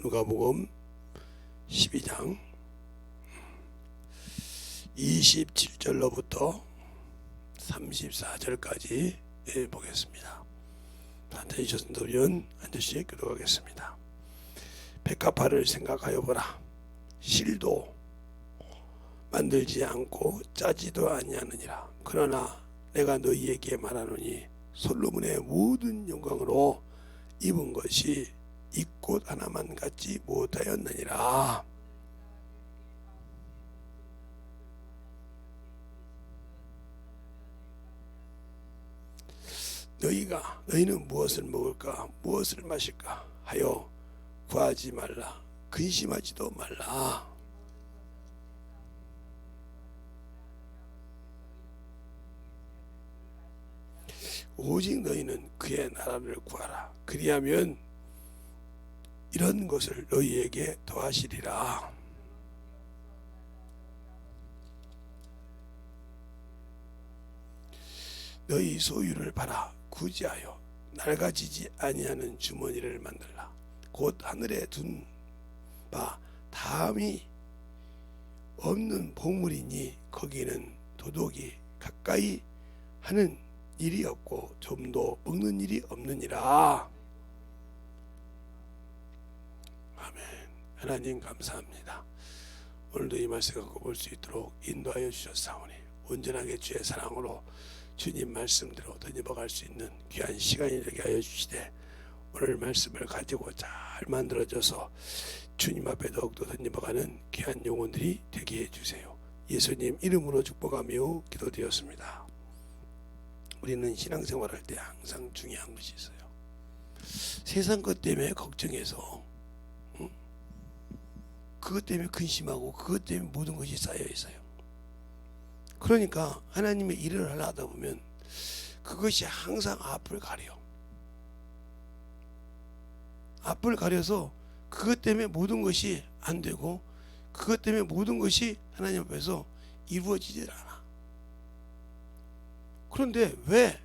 누가복음 12장 27절로부터 34절까지 보겠습니다. 앉으셨으면 한 절씩 기도하겠습니다. 백합화를 생각하여 보라. 실도 만들지 않고 짜지도 아니하느니라. 그러나 내가 너희에게 말하노니 솔로몬의 모든 영광으로 입은 것이 이 꽃 하나만 갖지 못하였느니라. 너희는 무엇을 먹을까 무엇을 마실까 하여 구하지 말라. 근심하지도 말라. 오직 너희는 그의 나라를 구하라. 그리하면 이런 것을 너희에게 더하시리라. 너희 소유를 팔아 구제하여 낡아지지 아니하는 주머니를 만들라. 곧 하늘에 둔 바 다함이 없는 보물이니 거기는 도둑이 가까이 하는 일이 없고 좀도 먹는 일이 없느니라. 아멘. 하나님 감사합니다. 오늘도 이 말씀 갖고 볼 수 있도록 인도하여 주셨사오니 온전하게 주의 사랑으로 주님 말씀대로 던져갈 수 있는 귀한 시간이 되게 하여 주시되 오늘 말씀을 가지고 잘 만들어져서 주님 앞에 더욱더 던져가는 귀한 영혼들이 되게 해주세요. 예수님 이름으로 축복하며 기도드렸습니다. 우리는 신앙생활할 때 항상 중요한 것이 있어요. 세상 것 때문에 걱정해서 그것 때문에 근심하고 그것 때문에 모든 것이 쌓여 있어요. 그러니까 하나님의 일을 하다 보면 그것이 항상 앞을 가려. 앞을 가려서 그것 때문에 모든 것이 안 되고 그것 때문에 모든 것이 하나님 앞에서 이루어지질 않아. 그런데 왜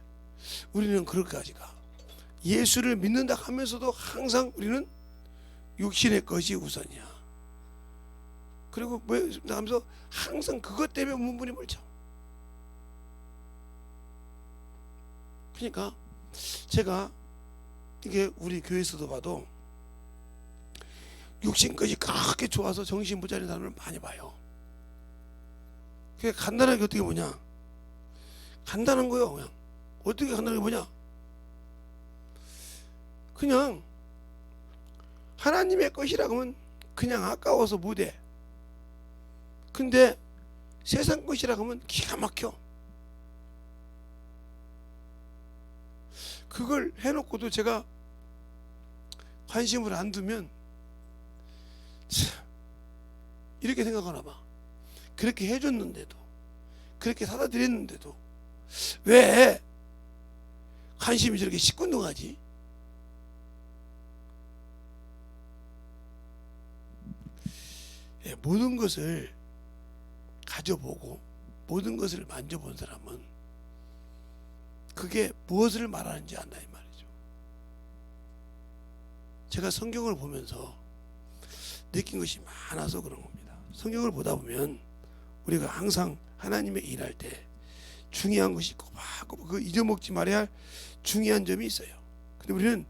우리는 그렇게까지 가? 예수를 믿는다 하면서도 항상 우리는 육신의 것이 우선이야. 그리고 뭐 하면서 항상 그것 때문에 문분이 쳐. 그러니까 제가 이게 우리 교회에서도 봐도 육신 것이 그렇게 좋아서 정신 못 차리는 사람을 많이 봐요. 그게 간단하게 어떻게 보냐? 간단한 거예요. 그냥 어떻게 간단하게 보냐? 그냥 하나님의 것이라고 하면 그냥 아까워서 못해. 근데 세상 것이라고 하면 기가 막혀. 그걸 해놓고도 제가 관심을 안 두면 참 이렇게 생각하나 봐. 그렇게 해줬는데도 그렇게 사다 드렸는데도 왜 관심이 저렇게 시큰둥하지? 모든 것을 가져보고 모든 것을 만져본 사람은 그게 무엇을 말하는지 안다 이 말이죠. 제가 성경을 보면서 느낀 것이 많아서 그런 겁니다. 성경을 보다 보면 우리가 항상 하나님의 일할 때 중요한 것이 꼬박꼬박 그 잊어먹지 말아야 할 중요한 점이 있어요. 근데 우리는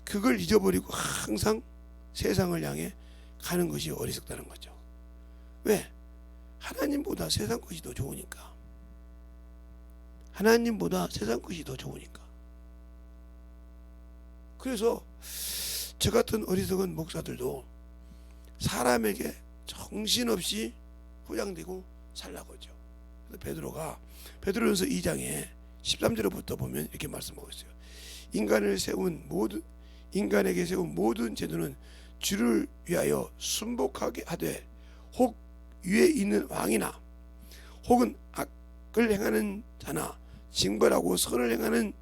그걸 잊어버리고 항상 세상을 향해 가는 것이 어리석다는 거죠. 왜? 하나님보다 세상 것이 더 좋으니까. 하나님보다 세상 것이 더 좋으니까. 그래서 저 같은 어리석은 목사들도 사람에게 정신없이 포장되고 살라고죠. 베드로가 베드로전서 2장에 13절부터 보면 이렇게 말씀하고 있어요. 인간에게 세운 모든 제도는 주를 위하여 순복하게 하되 혹 위에 있는 왕이나 혹은 악을 행하는 자나 징벌하고 선을 행하는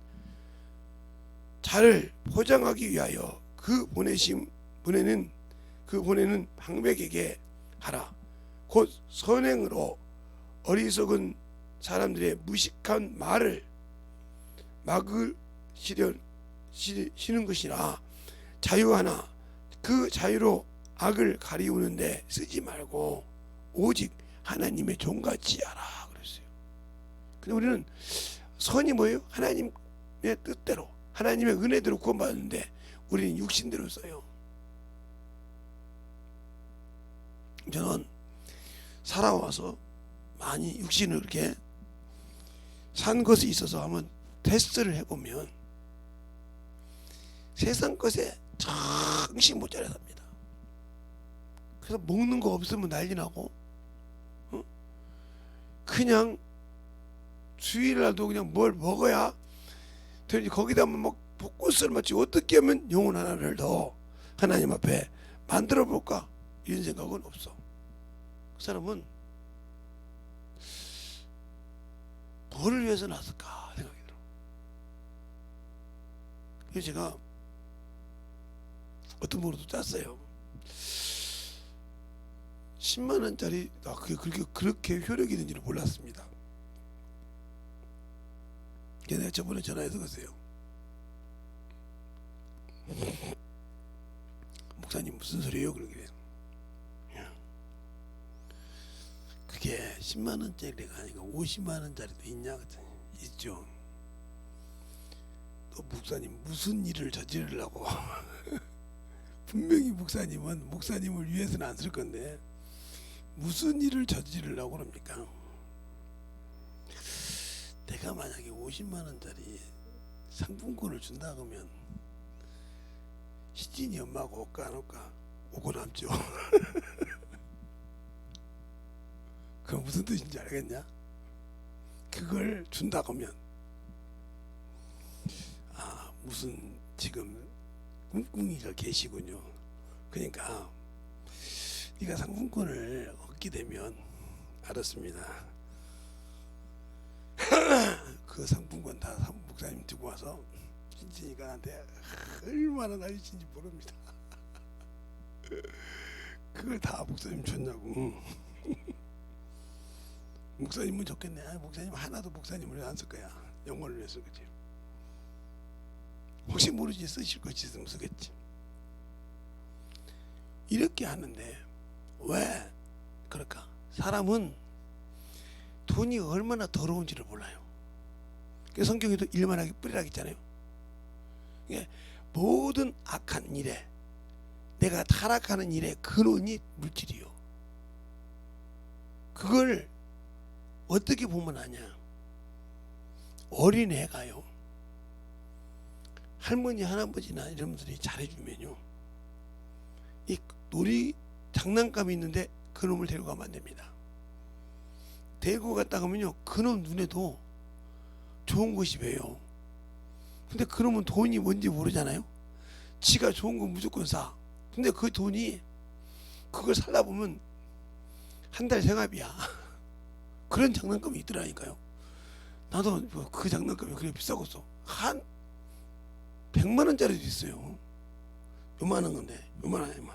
자를 포장하기 위하여 그 보내는 방백에게 하라. 곧 선행으로 어리석은 사람들의 무식한 말을 막으시는 것이라. 자유하나 그 자유로 악을 가리우는데 쓰지 말고 오직 하나님의 종같이 하라 그랬어요. 근데 우리는 선이 뭐예요? 하나님의 뜻대로 하나님의 은혜대로 구원받았는데 우리는 육신대로 써요. 저는 살아와서 많이 육신을 이렇게 산 것이 있어서 한번 테스트를 해보면 세상 것에 정신 못 차려 삽니다. 그래서 먹는 거 없으면 난리 나고, 그냥 주일날도 그냥 뭘 먹어야 되니 거기다 막 벚꽃을 마치 어떻게 하면 영혼 하나를 더 하나님 앞에 만들어 볼까 이런 생각은 없어. 그 사람은 뭐를 위해서 났을까 생각이 들어. 그래서 제가 어떤 분으로도 짰어요. 10만 원짜리 그게 그렇게 효력이 있는지를 몰랐습니다. 내가 저번에 전화해서 그랬어요. 목사님 무슨 소리예요? 그러길래 그게 10만 원짜리가 아니고 50만 원짜리도 있냐 그랬더니 있죠. 또 목사님 무슨 일을 저지르려고 분명히 목사님은 목사님을 위해서는 안 쓸 건데 무슨 일을 저지르려고 그럽니까? 내가 만약에 50만 원짜리 상품권을 준다 그러면 시진이 엄마가 올까 안 올까? 오고 남죠. 그건 무슨 뜻인지 알겠냐? 그걸 준다 그러면 무슨 지금 꿍꿍이가 계시군요. 그러니까 네가 상품권을 얻게 되면 알았습니다. 그 상품권 다 목사님 들고 와서 신진이가 나한테 얼마나 날리신지 모릅니다. 그걸 다 목사님 줬냐고. 목사님은 좋겠네. 목사님 하나도 목사님을 안 쓸 거야. 영혼을 위해서. 그치? 혹시 모르지 쓰실 것이 있으면 쓰겠지. 이렇게 하는데 왜 그럴까? 사람은 돈이 얼마나 더러운지를 몰라요. 성경에도 일만하게 뿌리라고 했잖아요. 모든 악한 일에, 내가 타락하는 일의 근원이 물질이요. 그걸 어떻게 보면 아냐? 어린애가요, 할머니 할아버지나 이런 분들이 잘해주면요, 이 놀이 장난감이 있는데 그놈을 데리고 가면 안 됩니다. 데리고 갔다 가면요, 그놈 눈에도 좋은 것이 왜요? 근데 그놈은 돈이 뭔지 모르잖아요. 지가 좋은 건 무조건 사. 근데 그 돈이 그걸 살다 보면 한 달 생활비야. 그런 장난감이 있더라니까요. 나도 그 장난감이 그래 비싸겠어. 한 100만 원짜리도 있어요. 요만한 건데, 요만한.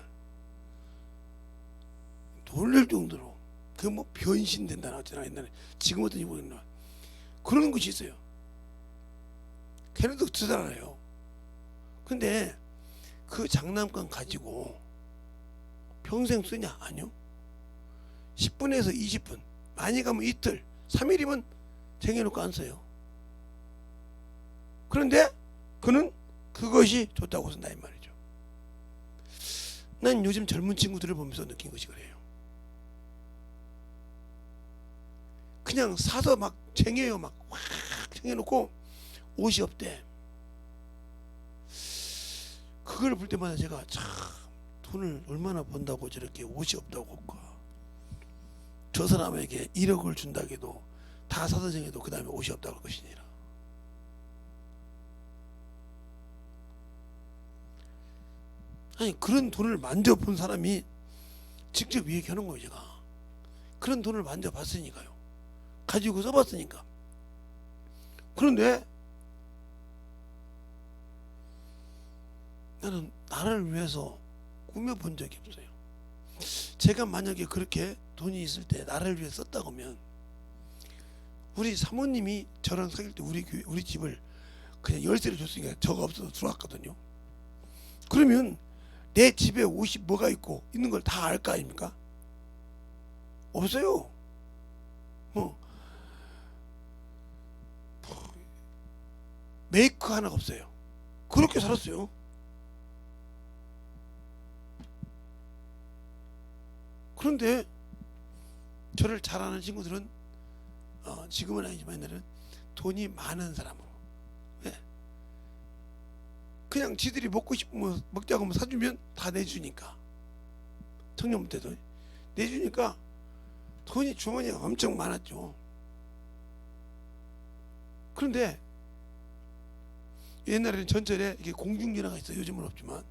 놀랄 정도로. 그게 뭐 변신된다 나왔잖아 옛날에. 지금 어떤지 모르겠나. 그런 것이 있어요. 걔네도 쓰잖아요. 근데 그 장난감 가지고 평생 쓰냐? 아니요. 10분에서 20분, 많이 가면 이틀, 3일이면 쟁여놓고 안 써요. 그런데 그는 그것이 좋다고 쓴다 이 말이죠. 난 요즘 젊은 친구들을 보면서 느낀 것이 그래요. 그냥 사서 막 쟁여요. 막 확 쟁여놓고 옷이 없대. 그걸 볼 때마다 제가 참 돈을 얼마나 번다고 저렇게 옷이 없다고 할까. 저 사람에게 1억을 준다고 해도 다 사서 쟁여도 그 다음에 옷이 없다고 할 것이니라. 아니 그런 돈을 만져본 사람이 직접 얘기하는 거예요. 제가 그런 돈을 만져봤으니까요. 가지고 써봤으니까. 그런데 나는 나를 위해서 꾸며본 적이 없어요. 제가 만약에 그렇게 돈이 있을 때 나를 위해 썼다고 하면, 우리 사모님이 저랑 사귈 때 우리 집을 그냥 열쇠를 줬으니까 저가 없어서 들어왔거든요. 그러면 내 집에 옷이 뭐가 있고 있는 걸 다 알 거 아닙니까? 없어요. 메이크 하나가 없어요. 그렇게 살았어요. 그런데 저를 잘 아는 친구들은 지금은 아니지만 옛날에는 돈이 많은 사람으로, 네. 그냥 지들이 먹고 싶으면 먹자고 하면 사주면 다 내주니까, 청년부 때도 내주니까 돈이 주머니가 엄청 많았죠. 그런데 옛날에는 전철에 이게 공중전화가 있어요. 요즘은 없지만,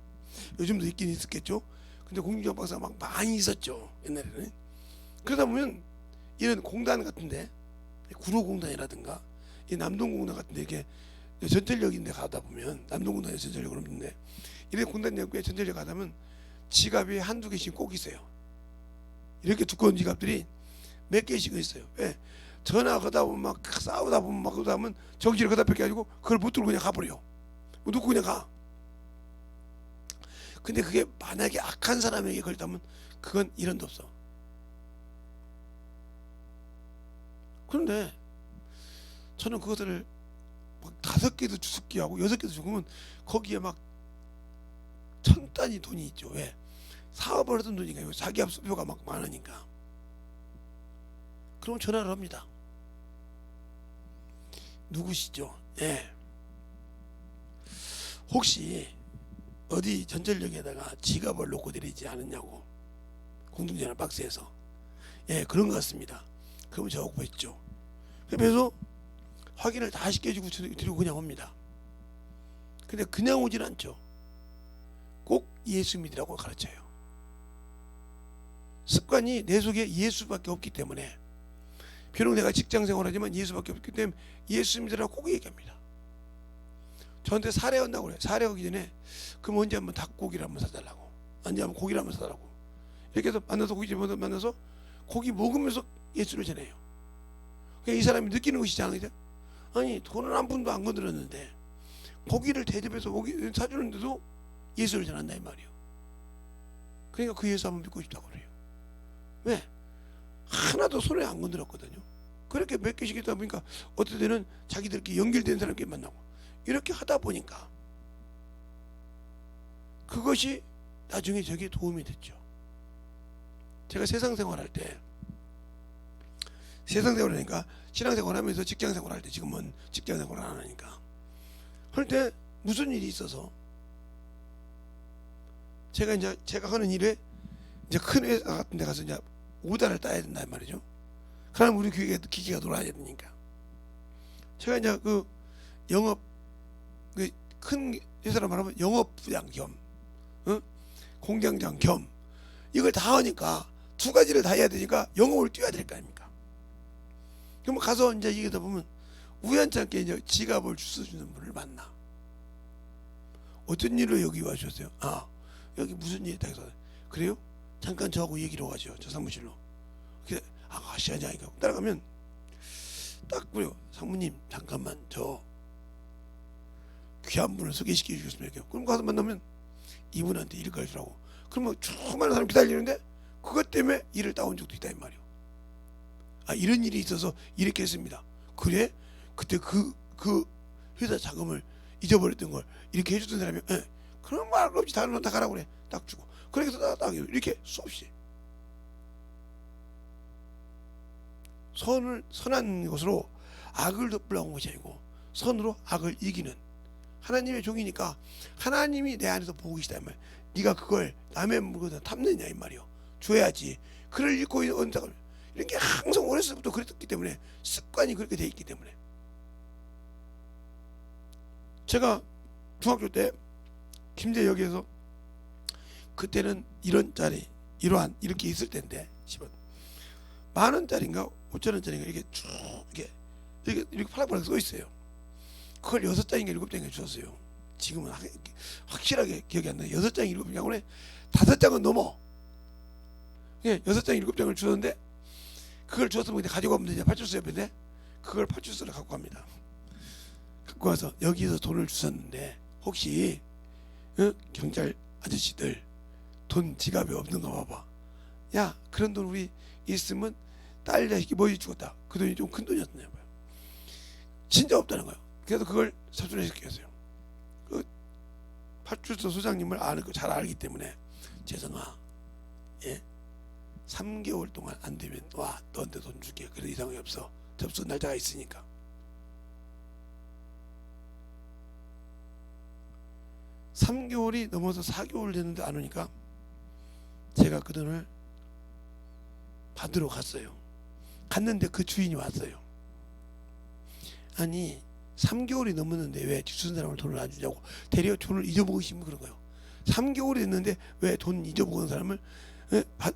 요즘도 있긴 있었겠죠. 근데 공중전화 박스가 막 많이 있었죠, 옛날에는. 그러다 보면 이런 공단 같은데, 구로공단이라든가 이 남동공단 같은데, 이게 전철역인데 가다 보면, 남동공단에 전철역으로 있는데, 이런 공단역에 전철역 가다 보면 지갑이 한두 개씩 꼭 있어요. 이렇게 두꺼운 지갑들이 몇 개씩 있어요. 왜? 전화 거다 보면 막 싸우다 보면 막 그러다 보면 정신을 거다 뺏겨가지고 그걸 못 들고 그냥 가버려. 놓고 그냥 가. 근데 그게 만약에 악한 사람에게 걸리다면 그건 이런데 없어. 그런데 저는 그것들을 막 5개도 주습기 하고 6개도 주면 거기에 막 천 단위 돈이 있죠. 왜? 사업을 하던 돈이니까, 자기 압수표가 막 많으니까. 그럼 전화를 합니다. 누구시죠? 예. 혹시 어디 전철역에다가 지갑을 놓고 내리지 않았냐고, 공중전화 박스에서. 예, 그런 것 같습니다. 그러면 저하고 보였죠. 그래서 확인을 다 시켜주고 드리고 그냥 옵니다. 근데 그냥 오진 않죠. 꼭 예수 믿으라고 가르쳐요. 습관이 내 속에 예수밖에 없기 때문에, 비록 내가 직장생활하지만 예수밖에 없기 때문에 예수 믿으라고 꼭 얘기합니다. 저한테 사례한다고 그래요. 사례하기 전에 그럼 언제 한번 닭고기를 한번 사달라고, 언제 한번 고기를 한번 사달라고, 이렇게 해서 만나서 고깃집에 만나서 고기 먹으면서 예수를 전해요. 그러니까 이 사람이 느끼는 것이잖아요. 아니, 돈은 한 푼도 안 건드렸는데 고기를 대접해서 고기 사주는데도 예수를 전한다 이 말이에요. 그러니까 그 예수 한번 믿고 싶다고 그래요. 왜? 하나도 손에 안 건드렸거든요. 그렇게 몇 개씩 있다 보니까 어떨 때는 자기들끼리 연결된 사람끼리 만나고 이렇게 하다 보니까 그것이 나중에 저게 도움이 됐죠. 제가 세상 생활할 때, 세상 생활하니까 신앙생활 하면서 직장생활 할 때, 지금은 직장생활 안 하니까 할 때 무슨 일이 있어서 제가 하는 일에 이제 큰 회사 같은 데 가서 이제 오다를 따야 된단 말이죠. 그러면 우리 교회에 기계가 돌아야 되니까 제가 이제 그 영업, 큰 회사로 말하면 영업부장 겸 공장장 겸 이걸 다 하니까 두 가지를 다 해야 되니까 영업을 뛰어야 될 거 아닙니까? 그럼 가서 이제 얘기하다 보면 우연찮게 이제 지갑을 주워주는 분을 만나. 어떤 일로 여기 와주셨어요? 아, 여기 무슨 일이 있다 해서. 그래요? 잠깐 저하고 얘기로 가죠. 저 사무실로. 그래, 아시아냐니까 따라가면 딱 그래요. 사모님 잠깐만 저 귀한 분을 소개시켜 주셨으면 이렇게. 그럼 가서 만나면 이분한테 일을 가르치라고. 그러면 수많은 사람 기다리는데 그것 때문에 일을 따온 적도 있다 이 말이에요. 아, 이런 일이 있어서 이렇게 했습니다. 그래? 그때 그 회사 자금을 잊어버렸던 걸 이렇게 해주던 사람이, 예, 그런 말 없이 다른 건 다 가라고 그래. 딱 주고. 그래서 딱 이렇게 수없이 선한 것으로 악을 덮으려고 한 것이 아니고 선으로 악을 이기는 하나님의 종이니까 하나님이 내 안에서 보고 계시다 이 말. 네가 그걸 남의 물건을 탐내냐 이 말이요. 줘야지. 그를 잃고 있는 사람, 이렇게 항상 어렸을 때부터 그랬기 때문에 습관이 그렇게 돼 있기 때문에. 제가 중학교 때 김제역에서 그때는 이런 짜리 이러한 이렇게 있을 때인데 10원 만원짜리인가 5천원짜리인가 이렇게 쭉 이렇게 팔락팔락 써 있어요. 그걸 6장인가 7장인가 주었어요. 지금은 확실하게 기억이 안 나요. 6장 7장에 5장은 넘어. 예, 6장 7장을 주었는데 그걸 주었으면 가지고 가면 되냐, 파출소 옆인데 그걸 파출소로 갖고 갑니다. 갖고 와서 여기서 돈을 주셨는데 혹시 경찰 아저씨들 돈 지갑에 없는 거 봐봐. 야, 그런 돈 우리 있으면 딸 자식이 뭐지 죽었다. 그 돈이 좀 큰 돈이었나 봐요. 진짜 없다는 거예요. 그래서 그걸 사촌시켰어요. 그 파출소 소장님을 잘 알기 때문에, 재성아, 예, 3개월 동안 안 되면 와, 너한테 돈 줄게. 그래, 이상이 없어. 접수 날짜가 있으니까. (3개월이) 넘어서 4개월 됐는데 안 오니까 제가 그 돈을 받으러 갔어요. 갔는데 그 주인이 왔어요. 아니, 3개월이 넘었는데 왜 주는 사람을 돈을 안 주냐고. 대려 돈을 잊어먹으시면 그런 거예요. 3개월이 됐는데 왜 돈 잊어먹은 사람을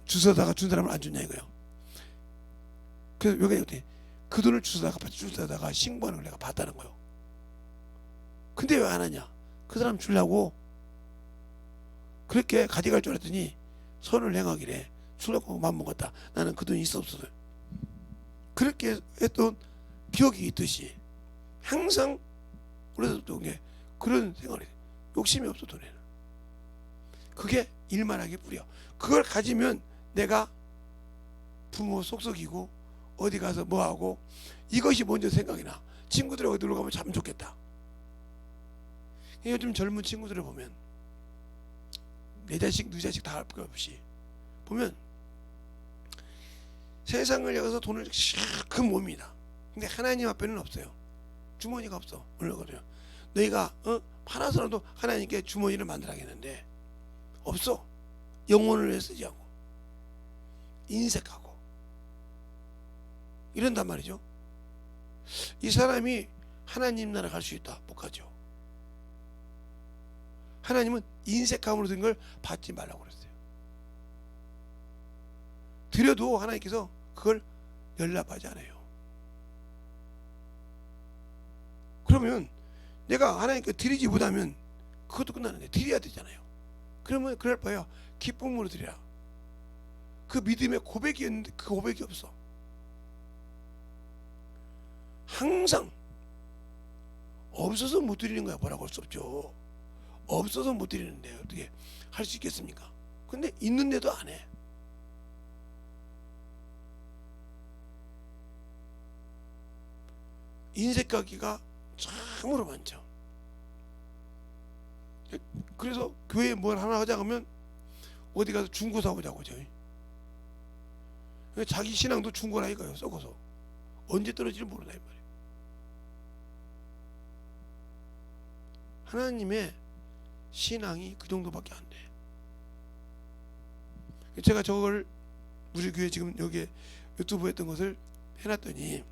주워다가 준 사람을 안 주냐 이거예요. 그래서 왜 그랬더니 그 돈을 주워다가 신고하는 걸 내가 봤다는 거예요. 근데 왜 안 하냐. 그 사람 주려고 그렇게 가져갈 줄 알았더니 선을 행하기래. 주려고 맘먹었다. 나는 그 돈이 있었어요. 그렇게 했던 기억이 있듯이 항상 오래됐던 게 그런 생활이, 욕심이 없어. 돈에는 그게 일만하게 뿌려. 그걸 가지면 내가 부모 속썩이고 어디 가서 뭐하고, 이것이 먼저 생각이 나. 친구들하고 놀러 가면 참 좋겠다. 요즘 젊은 친구들을 보면 내 자식 네 자식 다 할 것 없이 보면 세상을 향해서 돈을 그 몸이다. 근데 하나님 앞에는 없어요. 주머니가 없어. 물론 너희가 파나서라도 하나님께 주머니를 만들어야겠는데 없어. 영혼을 쓰지 않고 인색하고 이런단 말이죠. 이 사람이 하나님 나라 갈 수 있다? 못 가죠. 하나님은 인색함으로 된 걸 받지 말라고 그랬어요. 드려도 하나님께서 그걸 연락하지 않아요. 그러면 내가 하나님께 드리지 못하면 그것도 끝나는데 드려야 되잖아요. 그러면 그럴 바에야 기쁨으로 드려라. 그 믿음의 고백이었는데 그 고백이 없어. 항상 없어서 못 드리는 거야. 뭐라고 할 수 없죠. 없어서 못 드리는데 어떻게 할 수 있겠습니까? 근데 있는데도 안 해. 인색하기가 참으로 많죠. 그래서 교회에 뭘 하나 하자 하면 어디 가서 중고 사오자고 저희. 자기 신앙도 중고라 이거예요. 썩어서 언제 떨어질지 모르나 이 말이에요. 하나님의 신앙이 그 정도밖에 안 돼. 제가 저걸 우리 교회 지금 여기 유튜브 했던 것을 해놨더니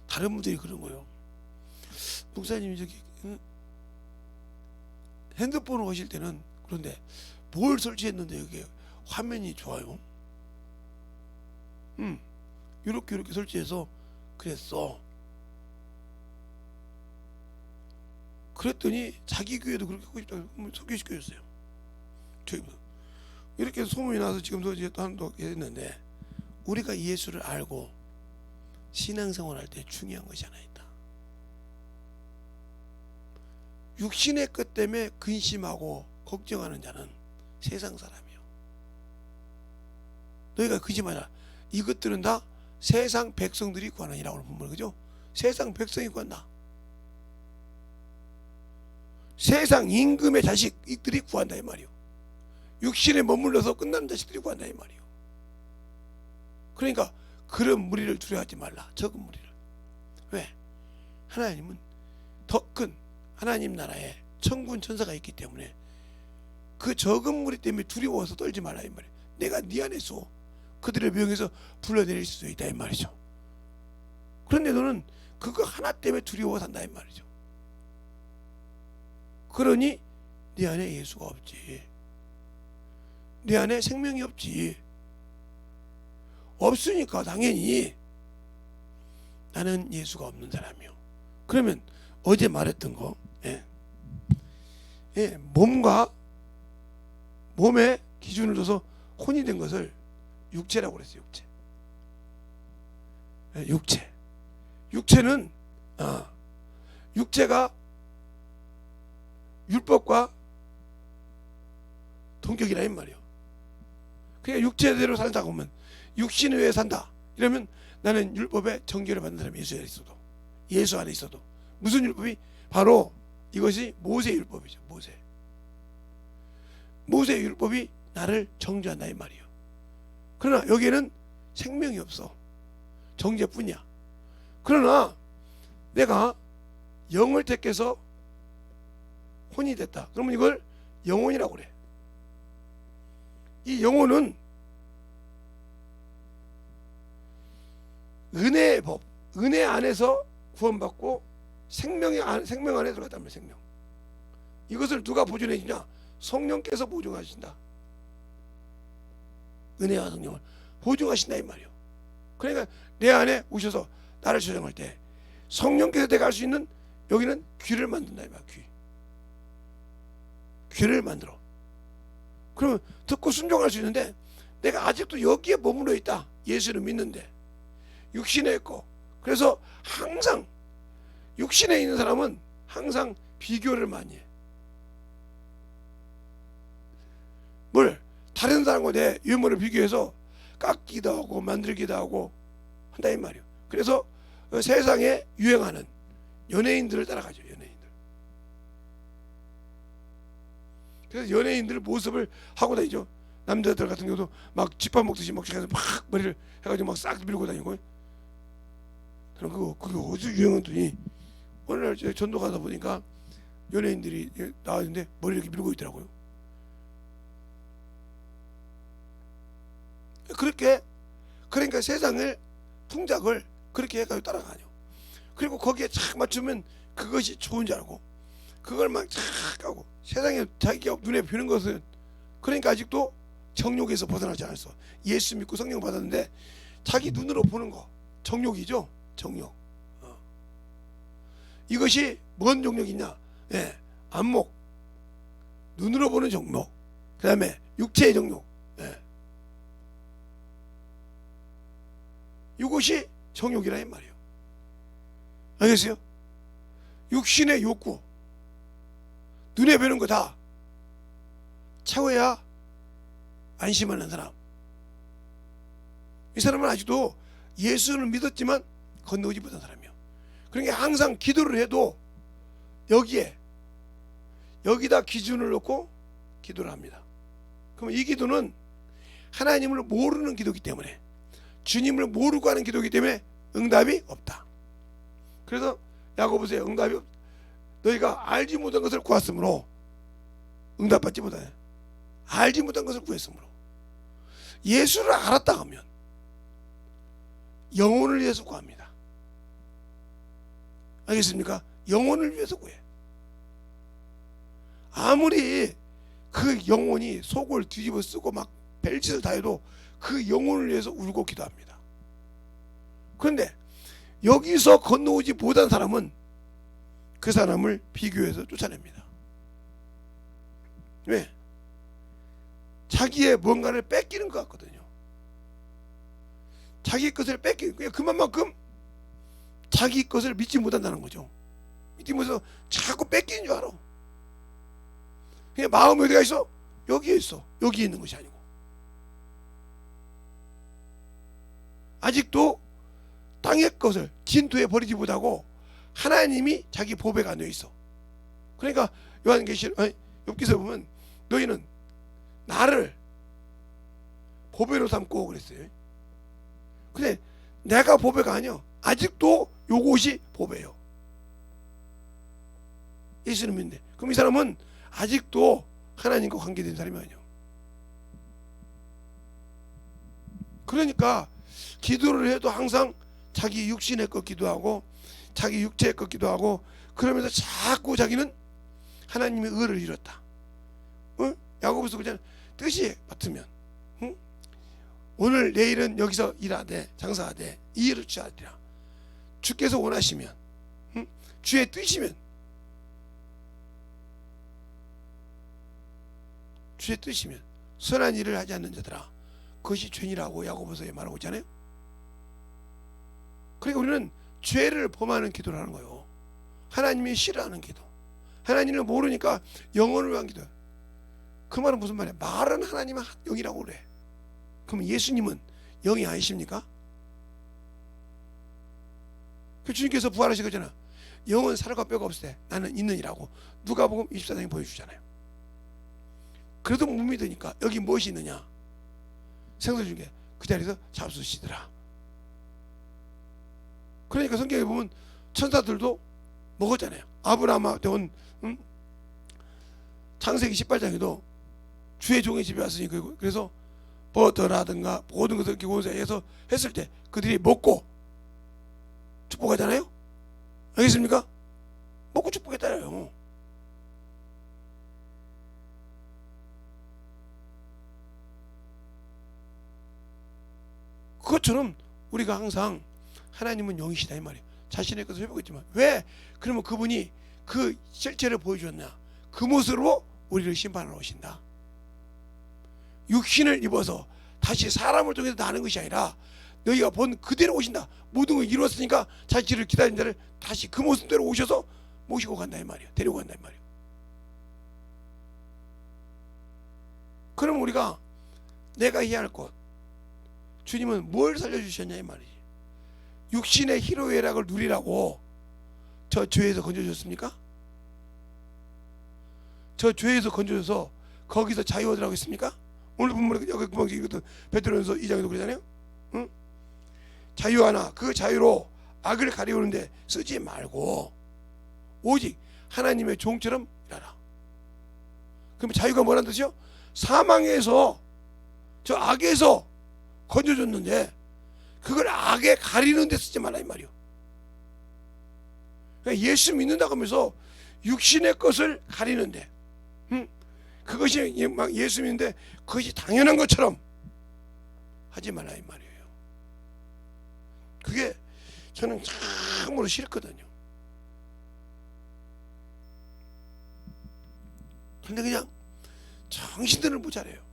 다른 분들이 그런 거예요. 목사님이 저기 핸드폰을 하실 때는 그런데 뭘 설치했는데 여기 화면이 좋아요? 이렇게 설치해서 그랬어. 그랬더니 자기 교회도 그렇게 하고 싶다고 소개시켜줬어요. 이렇게 소문이 나서 지금도 이제 또 했는데, 우리가 예수를 알고 신앙생활할 때 중요한 것이 하나 있다. 육신의 것 때문에 근심하고 걱정하는 자는 세상 사람이요. 너희가 거짓말이야. 이것들은 다 세상 백성들이 구하느니라고 보면 그죠? 세상 백성이 구한다. 세상 임금의 자식들이 구한다 이 말이요. 육신에 머물러서 끝나는 자식들이 구한다 이 말이요. 그러니까 그런 무리를 두려워하지 말라. 적은 무리를. 왜? 하나님은 더 큰 하나님 나라에 천군 천사가 있기 때문에 그 적은 무리 때문에 두려워서 떨지 말라 이 말이에요. 내가 네 안에서 그들을 명예해서 불러내릴 수도 있다 이 말이죠. 그런데 너는 그거 하나 때문에 두려워 산다 이 말이죠. 그러니 네 안에 예수가 없지. 네 안에 생명이 없지. 없으니까 당연히 나는 예수가 없는 사람이요. 그러면 어제 말했던 거, 몸과 몸의 기준을 둬서 혼이 된 것을 육체라고 그랬어요. 육체. 육체는 육체가 율법과 동격이라 이 말이에요. 그러니까 육체대로 산다고 하면 육신에 의해 산다 이러면 나는 율법의 정결을 받는 사람이 예수 안에 있어도 무슨 율법이? 바로 이것이 모세 율법이죠. 모세 율법이 나를 정죄한다 이 말이에요. 그러나 여기에는 생명이 없어. 정죄뿐이야. 그러나 내가 영을 택해서 혼이 됐다. 그러면 이걸 영혼이라고 그래. 이 영혼은 은혜의 법, 은혜 안에서 구원받고 생명 안에 들어갔단 말이야. 생명. 이것을 누가 보존해 주냐? 성령께서 보존하신다. 은혜와 성령을 보존하신다 이 말이에요. 그러니까 내 안에 오셔서 나를 조정할 때 성령께서 내가 할 수 있는 여기는 귀를 만든다 이 말이야. 귀를 만들어. 그러면 듣고 순종할 수 있는데 내가 아직도 여기에 머물러 있다. 예수를 믿는데 육신에 있고. 그래서 항상 육신에 있는 사람은 항상 비교를 많이 해. 뭘? 다른 사람과 내 유머를 비교해서 깎기도 하고 만들기도 하고 한다 이 말이에요. 그래서 세상에 유행하는 연예인들을 따라가죠. 연예인들. 그래서 연예인들 모습을 하고 다니죠. 남자들 같은 경우도 막 집밥 먹듯이 막 머리를 해가지고 막 싹 밀고 다니고. 저는 그게 어디서 유행했더니 어느 날 전도 가다 보니까 연예인들이 나왔는데 머리를 이렇게 밀고 있더라고요. 그러니까 세상을 풍작을 그렇게 해가지고 따라가요. 그리고 거기에 착 맞추면 그것이 좋은 줄 알고 그걸 막 착 하고 세상에 자기가 눈에 뵈는 것은 그러니까 아직도 정욕에서 벗어나지 않았어. 예수 믿고 성령 받았는데 자기 눈으로 보는 거 정욕이죠. 정욕. 이것이 뭔 정욕이냐? 예, 안목, 눈으로 보는 정욕. 그 다음에 육체의 정욕. 예. 이것이 정욕이라 이 말이에요. 알겠어요? 육신의 욕구, 눈에 뵈는 거 다 채워야 안심하는 사람. 이 사람은 아직도 예수를 믿었지만 건너오지 못한 사람이에요. 그러니까 항상 기도를 해도 여기다 기준을 놓고 기도를 합니다. 그러면 이 기도는 하나님을 모르는 기도이기 때문에, 주님을 모르고 하는 기도이기 때문에 응답이 없다. 그래서 야고보서에 응답이 너희가 알지 못한 것을 구했으므로 응답받지 못하네. 알지 못한 것을 구했으므로. 예수를 알았다 하면 영혼을 위해서 구합니다. 알겠습니까? 영혼을 위해서 구해. 아무리 그 영혼이 속을 뒤집어 쓰고 막 별짓을 다 해도 그 영혼을 위해서 울고 기도합니다. 그런데 여기서 건너오지 못한 사람은 그 사람을 비교해서 쫓아냅니다. 왜? 자기의 뭔가를 뺏기는 것 같거든요. 자기 것을 뺏기는, 그만큼 자기 것을 믿지 못한다는 거죠. 믿지 못해서 자꾸 뺏기는 줄 알아. 그냥 마음이 어디가 있어? 여기에 있어. 여기에 있는 것이 아니고. 아직도 땅의 것을 진토에 버리지 못하고 하나님이 자기 보배가 안에 있어. 그러니까 욥기서 보면 너희는 나를 보배로 삼고 그랬어요. 근데 내가 보배가 아니야. 아직도 요것이 보배요. 예수는 믿는데. 그럼 이 사람은 아직도 하나님과 관계된 사람이 아니야. 그러니까 기도를 해도 항상 자기 육신의 것 기도하고 자기 육체의 것 기도하고 그러면서 자꾸 자기는 하나님의 의를 잃었다. 야고보서 그냥 뜻이 같으면 오늘 내일은 여기서 일하되 장사하되 이 일을 취하리라. 주께서 원하시면 주의 뜻이면 주의 뜻이면 선한 일을 하지 않는 자들아 그것이 죄니라고 야고보서에 말하고 있잖아요. 그러니까 우리는 죄를 범하는 기도를 하는 거예요. 하나님이 싫어하는 기도. 하나님을 모르니까 영혼을 위한 기도. 그 말은 무슨 말이야? 말은 하나님은 영이라고 그래. 그럼 예수님은 영이 아니십니까? 그 주님께서 부활하신 거잖아. 영은 살과 뼈가 없을 때 나는 있느니라고 누가복음 24장에 보여주잖아요. 그래도 못 믿으니까 여기 무엇이 있느냐? 생선 중에 그 자리에서 잡수시더라. 그러니까 성경에 보면 천사들도 먹었잖아요. 아브라함한테 온 창세기 18장에도 주의 종의 집에 왔으니 그래서 버터라든가 모든 것을 기본세에서 했을 때 그들이 먹고 축복하잖아요. 알겠습니까? 먹고 축복했잖아요. 그것처럼 우리가 항상 하나님은 영이시다 이 말이에요. 자신의 것을 회복했지만 왜? 그러면 그분이 그 실체를 보여주었나? 그 모습으로 우리를 심판하러 오신다. 육신을 입어서 다시 사람을 통해서 나는 것이 아니라 너희가 본 그대로 오신다. 모든 걸 이루었으니까 자신을 기다린 자를 다시 그 모습대로 오셔서 모시고 간다 이 말이에요. 데리고 간다 이 말이에요. 그럼 우리가 내가 해야 할 것, 주님은 뭘 살려주셨냐 이 말이지. 육신의 희로애락을 누리라고 저 죄에서 건져줬습니까? 저 죄에서 건져줘서 거기서 자유 얻으라고 했습니까? 오늘 본문에 여기 구멍이 베드로전서 2장에도 그러잖아요. 응? 자유하나 그 자유로 악을 가리우는데 쓰지 말고 오직 하나님의 종처럼 일하라. 그럼 자유가 뭐라는 뜻이요? 사망에서 저 악에서 건져줬는데 그걸 악에 가리는 데 쓰지 말라 이 말이요. 그러니까 예수 믿는다고 하면서 육신의 것을 가리는데 그것이 막 예수 믿는데 그것이 당연한 것처럼 하지 말라 이 말이에요. 그게 저는 참으로 싫거든요. 근데 그냥 정신들을 못 차려요.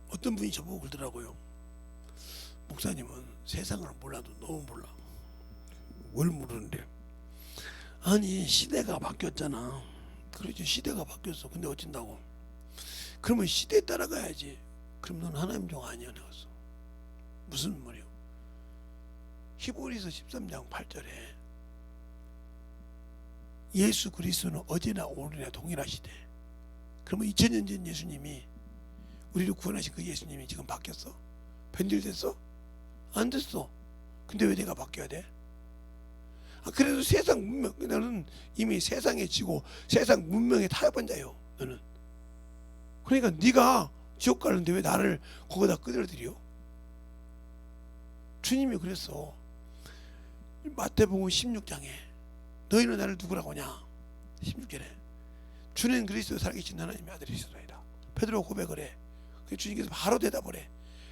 어떤 분이 저보고 그러더라고요. 목사님은 세상을 몰라도 너무 몰라. 뭘 모르는데? 아니 시대가 바뀌었잖아. 그렇지 시대가 바뀌었어. 근데 어쩐다고? 그러면 시대에 따라가야지. 그럼 넌 하나님 종 아니야. 내가서 무슨 말이요? 히브리서 13장 8절에 예수 그리스도는 어제나 오늘이나 동일하시대. 그러면 2000년 전 예수님이 우리를 구원하신 그 예수님이 지금 바뀌었어? 변질됐어? 안 됐어. 근데 왜 내가 바뀌어야 돼? 그래도 세상 문명, 너는 이미 세상에 지고 세상 문명에 타협한 자요. 너는. 그러니까 네가 지옥 가는데 왜 나를 거기다 끌어들여? 주님이 그랬어. 마태복음 16장에 너희는 나를 누구라고 하냐? 16절에 주는 그리스도 살아계신 하나님의 아들이시로이다. 베드로가 고백을 해. 주님께서 바로 대답을 해.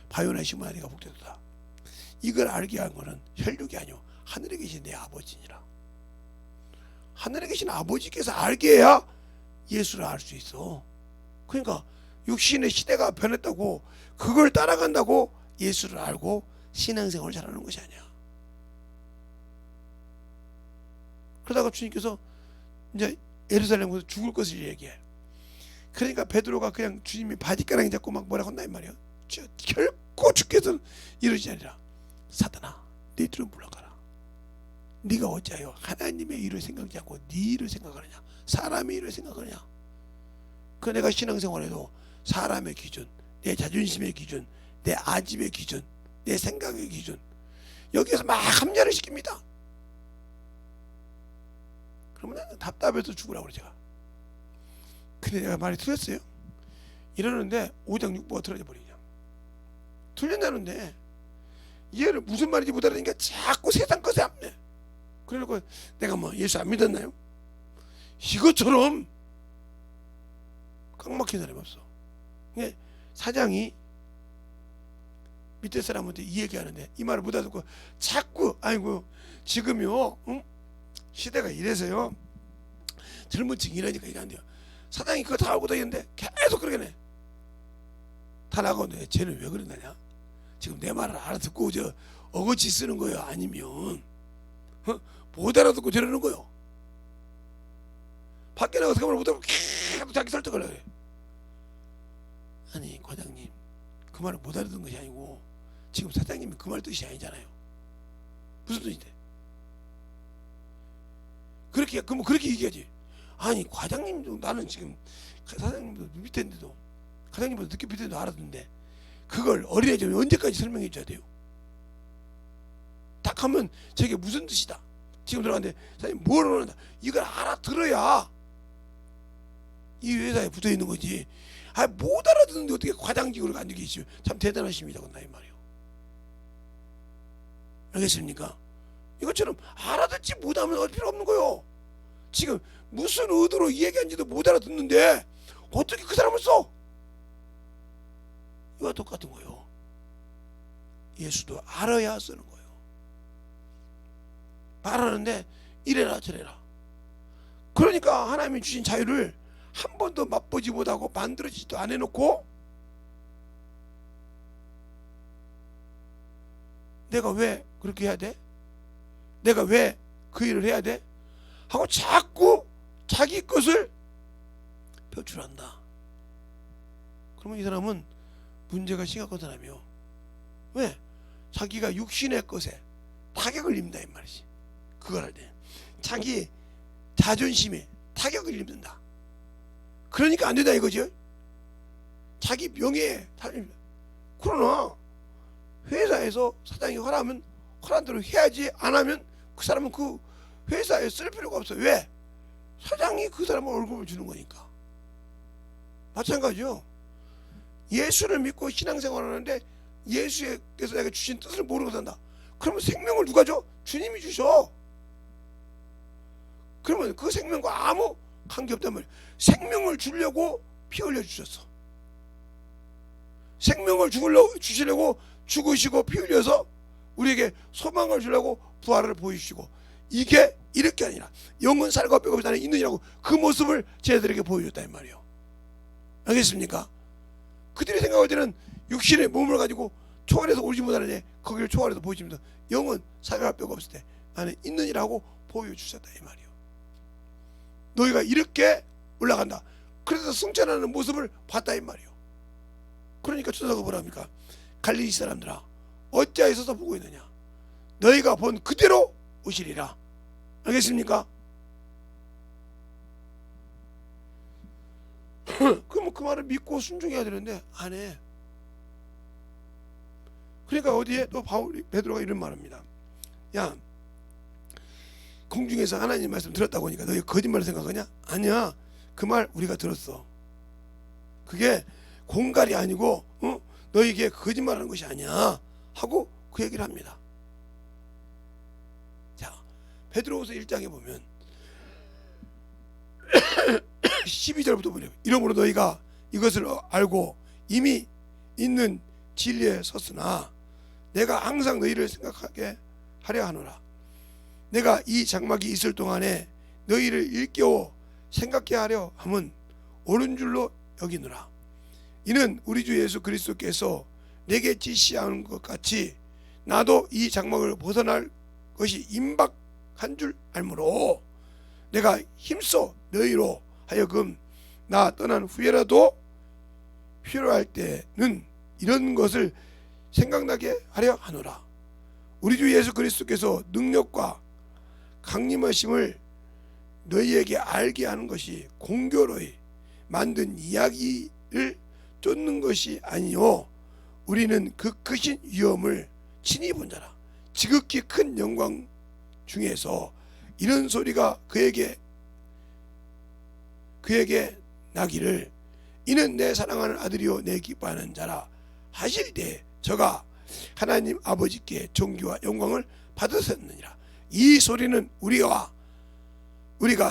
바요나 시몬아 네가 복되도다. 이걸 알게 한 거는 혈육이 아니오 하늘에 계신 내 아버지니라. 하늘에 계신 아버지께서 알게 해야 예수를 알 수 있어. 그러니까 육신의 시대가 변했다고 그걸 따라간다고 예수를 알고 신앙생활을 잘하는 것이 아니야. 그러다가 주님께서 이제 예루살렘에서 죽을 것을 얘기해. 그러니까 베드로가 그냥 주님이 바지가랑이 잡고 막 뭐라고 한다 이 말이야. 결코 주께서는 이러지 아니라 사단아 네 뒤로 물러가라. 네가 어찌하여 하나님의 일을 생각지 않고 네 일을 생각하느냐, 사람의 일을 생각하느냐. 그 내가 신앙생활에도 사람의 기준, 내 자존심의 기준, 내 아집의 기준, 내 생각의 기준 여기에서 막 합리화를 시킵니다. 그러면 나는 답답해서 죽으라고 그래 제가. 근데 내가 말이 틀렸어요? 이러는데 5장 6부가 틀어져 버리냐. 틀린다는데 얘를 무슨 말인지 못 알아듣니까 자꾸 세상 것에 합네. 그러고 내가 뭐 예수 안 믿었나요? 이것처럼 꽉 막힌 사람이 없어. 사장이 밑에 사람한테 이 얘기하는데 이 말을 못 알아듣고 자꾸 아이고 지금요 시대가 이래서요 젊은 층이 이러니까 이게 안 돼요. 사장이 그거 다 알고 다니는데 계속 그러게 해. 다 나가는데 쟤는 왜 그런다냐? 지금 내 말을 알아듣고 저 어거지 쓰는 거예요? 아니면 못 알아듣고 저러는 거예요? 밖에 나가서 그 말을 못하고 계속 자기 설득을 해. 아니 과장님, 그 말을 못 알아듣는 것이 아니고 지금 사장님이 그 말 뜻이 아니잖아요. 무슨 뜻인데? 그렇게 얘기하지. 아니 과장님도, 나는 지금 사장님도 밑에인데도, 과장님보다 늦게 밑에도 알아듣는데 그걸 어린애들이 언제까지 설명해 줘야 돼요? 딱 하면 저게 무슨 뜻이다, 지금 들어갔는데 사장님 뭘 원한다, 이걸 알아들어야 이 회사에 붙어 있는 거지. 못 알아듣는데 어떻게 과장직으로 앉아 계시면 참 대단하십니다. 그나 이 말이요. 알겠습니까? 이것처럼 알아듣지 못하면 할 필요 없는 거요. 지금 무슨 의도로 이 얘기한지도 못 알아듣는데 어떻게 그 사람을 써? 이와 똑같은 거요. 예수도 알아야 쓰는 거예요. 말하는데 이래라 저래라. 그러니까 하나님이 주신 자유를 한 번도 맛보지 못하고 만들어지지도 안 해놓고 내가 왜 그렇게 해야 돼? 내가 왜 그 일을 해야 돼? 하고 자꾸 자기 것을 표출한다. 그러면 이 사람은 문제가 심각한 사람이요. 왜? 자기가 육신의 것에 타격을 입는다 이 말이지. 그걸 할 때 자기 자존심에 타격을 입는다. 그러니까 안 된다 이거죠. 자기 명예에 타격. 그러나 회사에서 사장이 허락하면 허락한 대로 해야지, 안 하면 그 사람은 그 회사에 쓸 필요가 없어. 왜? 사장이 그 사람을 월급을 주는 거니까. 마찬가지요. 예수를 믿고 신앙생활을 하는데 예수께서 내가 주신 뜻을 모르고 산다. 그러면 생명을 누가 줘? 주님이 주셔. 그러면 그 생명과 아무 관계없단 말이야. 생명을 주려고 피 흘려 주셨어. 생명을 주시려고 죽으시고 피 흘려서 우리에게 소망을 주려고 부활을 보이시고, 이게 이렇게 아니라 영은 살과 뼈가 없이 나는 있느니라고 그 모습을 쟤들에게 보여줬다 이 말이에요. 알겠습니까? 그들이 생각할 때는 육신의 몸을 가지고 초월해서 오지 못하는데 거기를 초월해서 보여줍니다. 영은 살과 뼈가 없을 때 나는 있느니라고 보여주셨다 이 말이에요. 너희가 이렇게 올라간다. 그래서 승천하는 모습을 봤다 이 말이에요. 그러니까 천사가 뭐랍니까? 갈릴리 사람들아, 어찌하여서 보고 있느냐? 너희가 본 그대로 오시리라. 알겠습니까? 그럼 그 말을 믿고 순종해야 되는데 안 해. 그러니까 어디에 또 베드로가 이런 말합니다. 야, 공중에서 하나님 말씀 들었다고 하니까 너희 거짓말을 생각하냐? 아니야, 그 말 우리가 들었어. 그게 공갈이 아니고 너희에게 거짓말하는 것이 아니야 하고 그 얘기를 합니다. 자, 베드로후서 1장에 보면 12절부터 보면 이러므로 너희가 이것을 알고 이미 있는 진리에 섰으나 내가 항상 너희를 생각하게 하려 하노라. 내가 이 장막이 있을 동안에 너희를 일깨워 생각해 하려 함은 옳은 줄로 여기노라. 이는 우리 주 예수 그리스도께서 내게 지시하는 것 같이 나도 이 장막을 벗어날 것이 임박한 줄 알므로 내가 힘써 너희로 하여금 나 떠난 후에라도 필요할 때는 이런 것을 생각나게 하려 하노라. 우리 주 예수 그리스도께서 능력과 강림하심을 너희에게 알게 하는 것이 공교로이 만든 이야기를 쫓는 것이 아니요 우리는 그 크신 위엄을 친히 본 자라. 지극히 큰 영광 중에서 이런 소리가 그에게 나기를 이는 내 사랑하는 아들이요 내 기뻐하는 자라 하실 때 저가 하나님 아버지께 존귀와 영광을 받으셨느니라. 이 소리는 우리가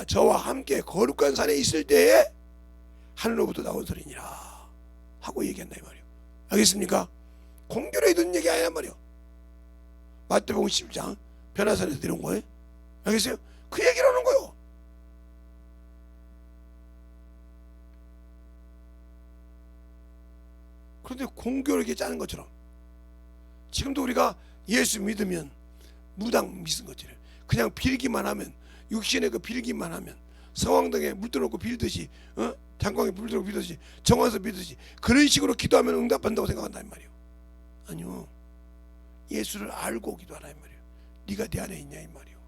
저와 함께 거룩한 산에 있을 때에 하늘로부터 나온 소리니라 하고 얘기한다 이 말이에요. 알겠습니까? 공교로이 듣는 얘기 아니란 말이에요. 마태복음 10장 변화산에서 내려온 거예요. 알겠어요? 그 얘기를 하는 거예요. 그런데 공교롭게 짜는 것처럼 지금도 우리가 예수 믿으면 무당 믿은 것처럼 그냥 빌기만 하면, 육신의 그 빌기만 하면, 성황당에 물 들어놓고 빌듯이, 장광에 물 들어놓고 빌듯이, 정화서 빌듯이 그런 식으로 기도하면 응답한다고 생각한다 이 말이에요. 아니요, 예수를 알고 기도하라 이 말이에요. 네가 내 안에 있냐 이 말이에요.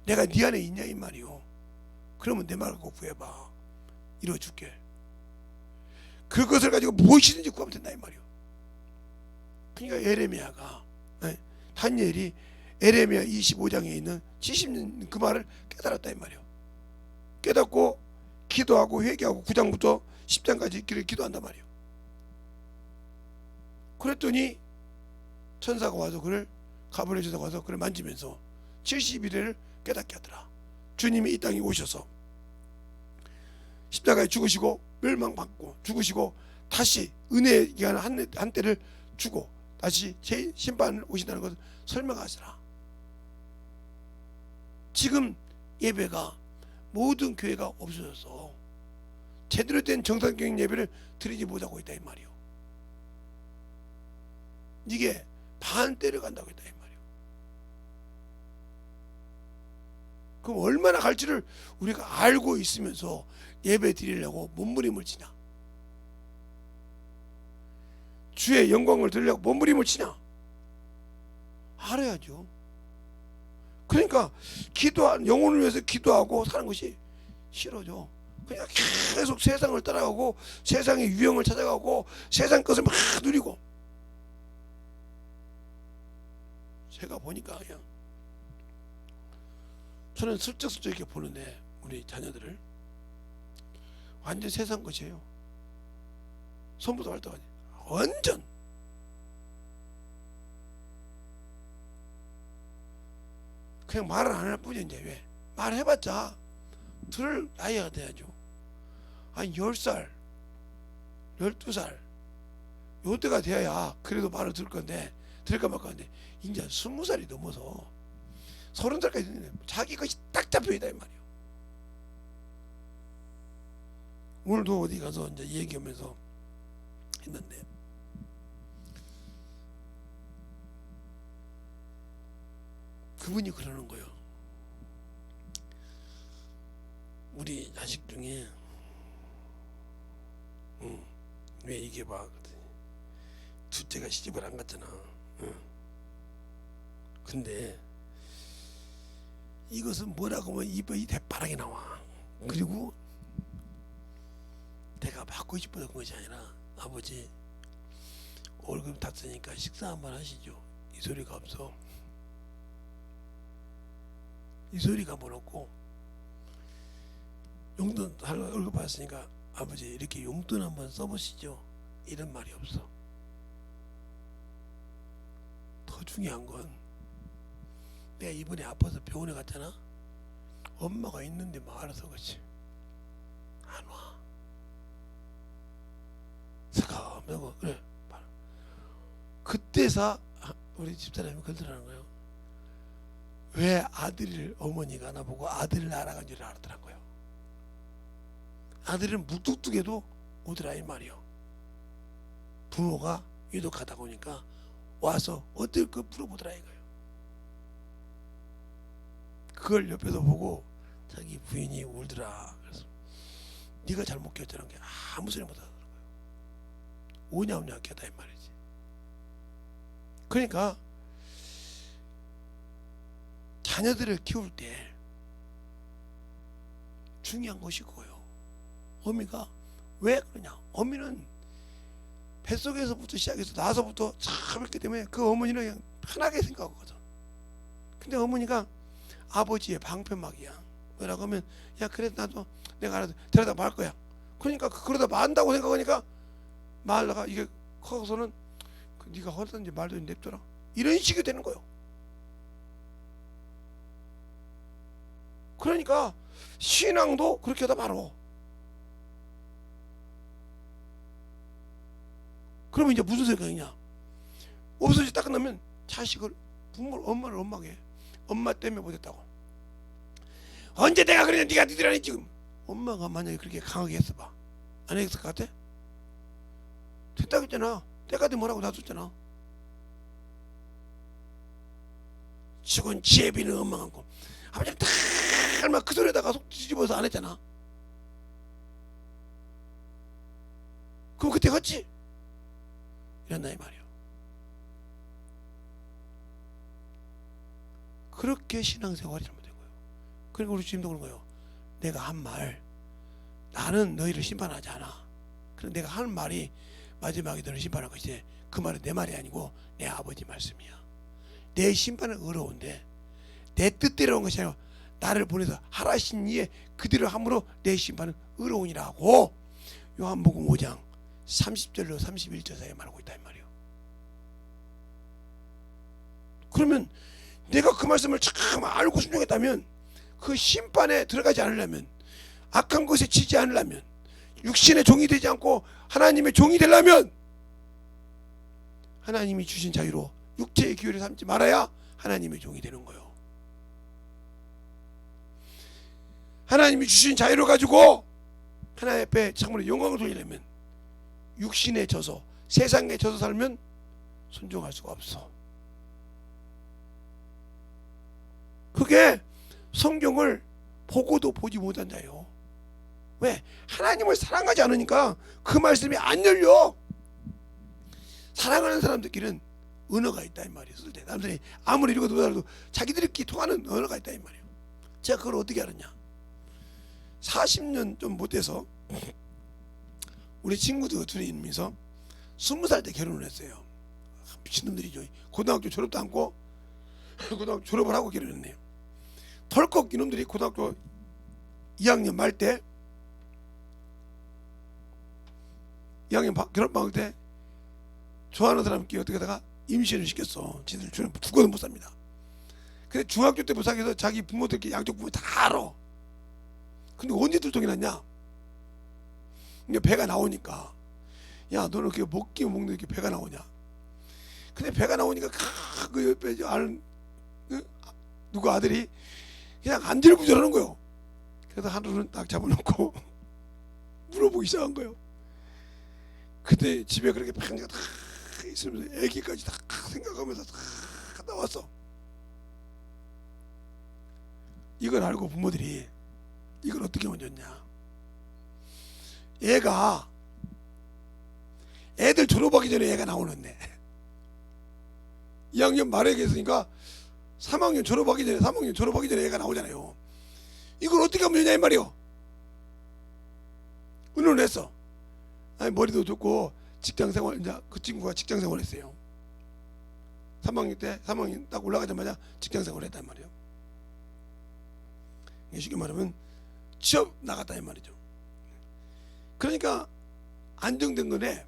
내가 네 안에 있냐 이 말이에요. 그러면 내 말을 갖고 구해봐. 이루어줄게. 그것을 가지고 무엇이든지 구하면 된다 이 말이에요. 그러니까 에레미야가, 다니엘이 에레미야 25장에 있는 70년 그 말을 깨달았다 이 말이에요. 깨닫고 기도하고 회개하고 9장부터 10장까지 기도한단 말이에요. 그랬더니 천사가 와서 그를, 가브리엘 천사가 와서 그를 만지면서 70일을 깨닫게 하더라. 주님이 이 땅에 오셔서 십자가에 죽으시고 멸망받고 죽으시고 다시 은혜의 기간 한때를 주고 다시 심판을 오신다는 것을 설명하시라. 지금 예배가 모든 교회가 없어져서 제대로 된 정상적인 예배를 드리지 못하고 있다 이 말이요. 이게 반대를 간다고 했다 이 말이요. 그럼 얼마나 갈지를 우리가 알고 있으면서 예배 드리려고 몸부림을 치냐? 주의 영광을 드리려고 몸부림을 치냐? 알아야죠. 그러니까 영혼을 위해서 기도하고 사는 것이 싫어져. 그냥 계속 세상을 따라가고 세상의 유형을 찾아가고 세상 것을 막 누리고. 제가 보니까 그냥 저는 슬쩍슬쩍 이렇게 보는데 우리 자녀들을 완전 세상 것이에요. 손부터 발도하니 완전. 그냥 말을 안 할 뿐이야. 이제 왜 말해봤자 들을 나이가 돼야죠. 한 10살 12살 요때가 돼야 그래도 말을 들을 건데, 들을까 말까 하는데 이제 20살이 넘어서 30살까지 됐는데 자기 것이 딱 잡혀있다 이 말이에요. 오늘도 어디 가서 이제 얘기하면서 했는데, 그분이 그러는 거예요. 우리 자식 중에 왜 이게 봐, 둘째가 시집을 안 갔잖아. 근데 이것은 뭐라고 하면 입이 대바라게 나와. 그리고 내가 받고 싶어서 그런 것이 아니라, 아버지 월급 탔으니까 식사 한번 하시죠. 이 소리가 없어. 이 소리가 뭐 없고, 용돈 월급 받았으니까 아버지 이렇게 용돈 한번 써보시죠. 이런 말이 없어. 더 중요한 건, 내가 이번에 아파서 병원에 갔잖아. 엄마가 있는데 뭐 알아서 그렇지 안 와. 잠깐만, 그래. 그때서 우리 집사람이 그러더라는 거예요. 왜 어머니가 나보고 아들을 알아간 줄 알았더라고요. 아들은 무뚝뚝해도 오더라 이 말이요. 부모가 유독하다 보니까 와서 어떨 거 물어보더라 이거예요. 그걸 옆에서 보고 자기 부인이 울더라. 그래서 네가 잘못 키웠다는 게 아무 소리 못 하더라고요. 오냐오냐 키웠다 이 말이지. 그러니까 자녀들을 키울 때 중요한 것이 그거예요. 어미가 왜 그러냐? 어미는 뱃속에서부터 시작해서 나서부터 참 했기 때문에 그 어머니는 그냥 편하게 생각하거든. 근데 어머니가 아버지의 방편막이야. 뭐라고 하면, 야 그래 나도 내가 알아서 데려다 말 거야. 그러니까 그러다 만다고 생각하니까 말다가 이게 커서는 네가 하든지 말든지 냅둬라, 이런 식이 되는 거예요. 그러니까 신앙도 그렇게 하다 말어. 그러면 이제 무슨 생각이냐? 없어지 딱 끝나면 자식을, 엄마를 원망해. 엄마 때문에 못했다고. 언제 내가 그러냐? 네가 니들하니 지금. 엄마가 만약에 그렇게 강하게 했어봐, 안 했을 것 같아? 됐다고 했잖아. 때까지 뭐라고 놔뒀잖아. 죽은 지혜비는 원망하고 아버지는 다 설마 그 손에다가 속 뒤집어서 안 했잖아. 그럼 그때 했지? 이랬나 이 말이야. 그렇게 신앙생활이 잘못된 거예요. 그러니까 우리 주님도 그런 거예요. 내가 한 말, 나는 너희를 심판하지 않아. 그럼 내가 하는 말이 마지막에 너를 심판할 것이지, 그 말은 내 말이 아니고 내 아버지 말씀이야. 내 심판은 어려운데 내 뜻대로 한 것이 아니라 나를 보내서 하라신 이에 그대로 함으로 내 심판은 어려우니라고 요한복음 5장 30절로 31절 사이에 말하고 있다 이 말이에요. 그러면 내가 그 말씀을 참 알고 순종했다면, 그 심판에 들어가지 않으려면, 악한 것에 치지 않으려면, 육신의 종이 되지 않고 하나님의 종이 되려면, 하나님이 주신 자유로 육체의 기회를 삼지 말아야 하나님의 종이 되는 거예요. 하나님이 주신 자유를 가지고 하나님 앞에 참으로 영광을 돌리려면, 육신에 져서 세상에 져서 살면 순종할 수가 없어. 그게 성경을 보고도 보지 못한 자예요. 왜? 하나님을 사랑하지 않으니까 그 말씀이 안 열려. 사랑하는 사람들끼리는 언어가 있다 이 말이에요. 쓸 때 남들이 아무리 읽어도 못하도 자기들끼리 통하는 언어가 있다 이 말이에요. 제가 그걸 어떻게 알았냐? 40년 좀 못돼서 우리 친구들 둘이 있으면서 20살 때 결혼을 했어요. 미친놈들이죠. 고등학교 졸업도 않고 고등학교 졸업을 하고 결혼했네요. 덜컥 이놈들이 고등학교 2학년 말 때, 2학년 결혼방학 때 좋아하는 사람끼리 어떻게 하다가 임신을 시켰어. 지들 죽어도 못 삽니다. 근데 중학교 때 못 사귀서 자기 부모들끼리 양쪽 부모 다 알아. 근데 언제 들통이 났냐? 이게 배가 나오니까, 야 너는 그렇게 먹기만 먹는데 이렇게 배가 나오냐? 근데 배가 나오니까 그 옆에 아는 누구 아들이 그냥 안절부절하는 거예요. 그래서 하루는 딱 잡아놓고 물어보기 시작한 거예요. 그때 집에 그렇게 방가 다 있으면서 애기까지 다 생각하면서 다 나왔어. 이걸 알고 부모들이 이걸 어떻게 얹었냐? 애가 애들 졸업하기 전에 애가 나오는데 2학년 말에 계으니까 3학년 졸업하기 전에 3학년 졸업하기 전에 애가 나오잖아요. 이걸 어떻게 하면 되냐 이 말이요. 의논을 했어. 아니 머리도 좋고 직장생활, 이제 그 친구가 직장생활 했어요. 3학년 때 3학년 딱 올라가자마자 직장생활 했단 말이에요. 쉽게 말하면 취업 나갔다 이 말이죠. 그러니까 안정된 거네.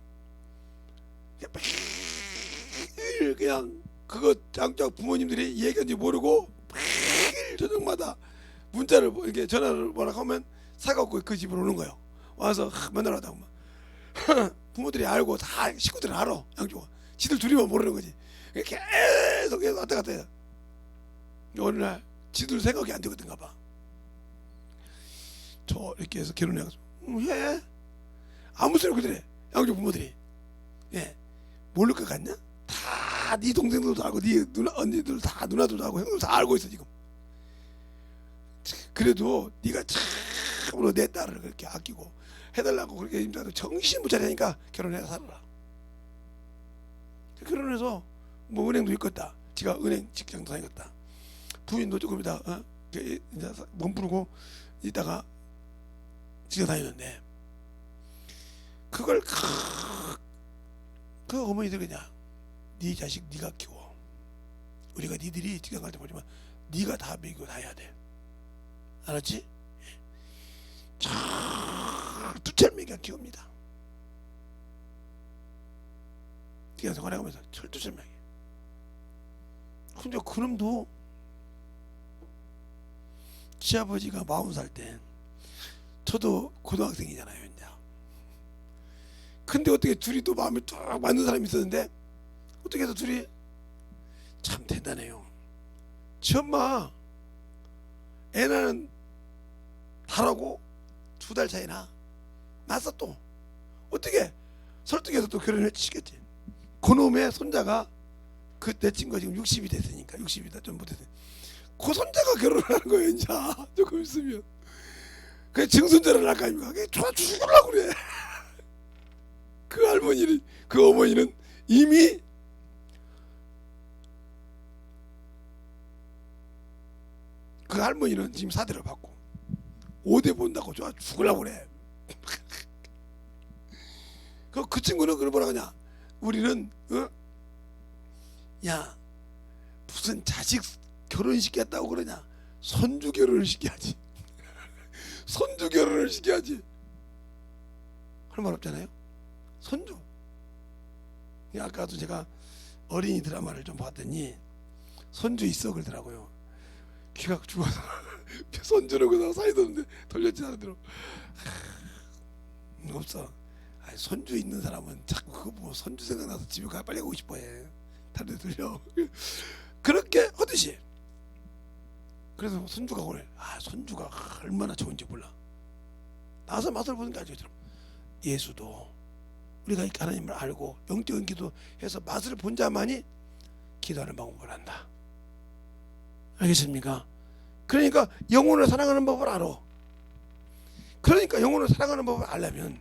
그냥 그거 장작 부모님들이 얘기한지 모르고 매일 저녁마다 문자를 이렇게 전화를 뭐라고 하면 사갖고 그 집으로 오는 거예요. 와서 맨날 하다가 부모들이 알고 다 식구들은 알아. 양쪽 지들 둘이만 모르는 거지. 계속 왔다 갔다 해요. 어느 날 지들 생각이 안 되거든가 봐. 저 이렇게 해서 결혼해가지고 해. 아무 소리 그래. 양쪽 부모들이. 예. 모를 것 같냐? 다 네 동생들도 알고 네 누나 언니들 다 누나들도 알고 형들 다 알고 있어 지금. 그래도 네가 참으로 내 딸을 그렇게 아끼고 해달라고 그렇게 힘들어도 정신 못 차리니까 결혼해서 살아라. 결혼해서 뭐 은행도 있겠다. 지가 은행 직장도 다니겠다. 부인도 조금 이따 이제 몸 부르고 있다가 직장 다니는데 그걸 그 어머니들 그냥 네 자식 네가 키워. 우리가 니들이 직장 갈 때 보지만 네가 다 먹이고 다 해야 돼. 알았지? 철두철미가 키웁니다. 직장 생활해가면서 철두철미하게. 근데 그놈도 시아버지가 40살 때 저도 고등학생이잖아요 이제. 근데 어떻게 둘이 또 마음이 딱 맞는 사람이 있었는데 어떻게 해서 둘이 참 대단해요. 지엄마 애 낳은 달하고 2달 차이나 낳았어. 또 어떻게 설득해서 또 결혼을 시켰지. 그놈의 손자가 그 내 친구가 지금 60이 됐으니까 60이다 좀 못했으니까 그 손자가 결혼을 하는 거예요. 이제 조금 있으면 그 증손자를 할 거 아닙니까? 그게 좋아 죽으려고 그래. 그 할머니는, 그 어머니는 이미 그 할머니는 지금 사대를 받고 5대 본다고 좋아 죽으려고 그래. 그 친구는 그걸 뭐라 그러냐, 우리는 야 무슨 자식 결혼시켰다고 그러냐, 손주 결혼을 시켜야지. 손주 결혼을 시켜야지. 할 말 없잖아요. 손주. 아까도 제가 어린이 드라마를 좀 봤더니 손주 있어 그러더라고요. 귀가 죽어서 손주는 그냥 사이도는데 돌렸지 않으더라고. 없어. 아니, 손주 있는 사람은 자꾸 그거 보고 손주 생각나서 집에 가 빨리 가고 싶어해. 다른 데 돌려. 그렇게 하듯이. 그래서 손주가 오늘 손주가 얼마나 좋은지 몰라. 나서 맛을 보는 게 아니죠. 예수도 우리가 하나님을 알고 영적인 기도해서 맛을 본 자만이 기도하는 방법을 안다. 알겠습니까? 그러니까 영혼을 사랑하는 법을 알아. 그러니까 영혼을 사랑하는 법을 알려면,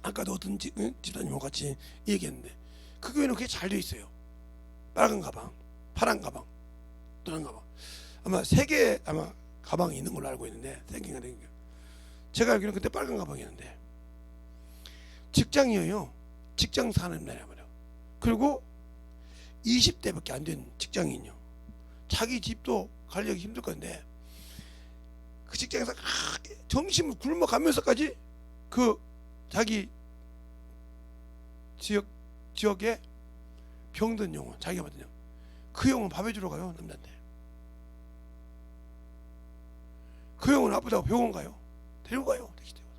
아까도 어떤 집사님과 같이 얘기했는데 그 교회는 그게 잘 돼 있어요. 빨간 가방, 파란 가방, 노란 가방, 아마 3개 아마 가방이 있는 걸로 알고 있는데, 3개가 된 게. 제가 알기로는 그때 빨간 가방이었는데, 직장이에요. 직장 사는 날이야 말이야. 그리고 20대밖에 안 된 직장인이요. 자기 집도 관리하기 힘들 건데 그 직장에서 점심을 굶어가면서까지 그 자기 지역에 병든 영혼, 자기가 받은 영혼, 그 영혼 밥 해주러 가요. 남자한테. 그 영혼 아프다고 병원 가요. 데리고 가요. 택시 태워서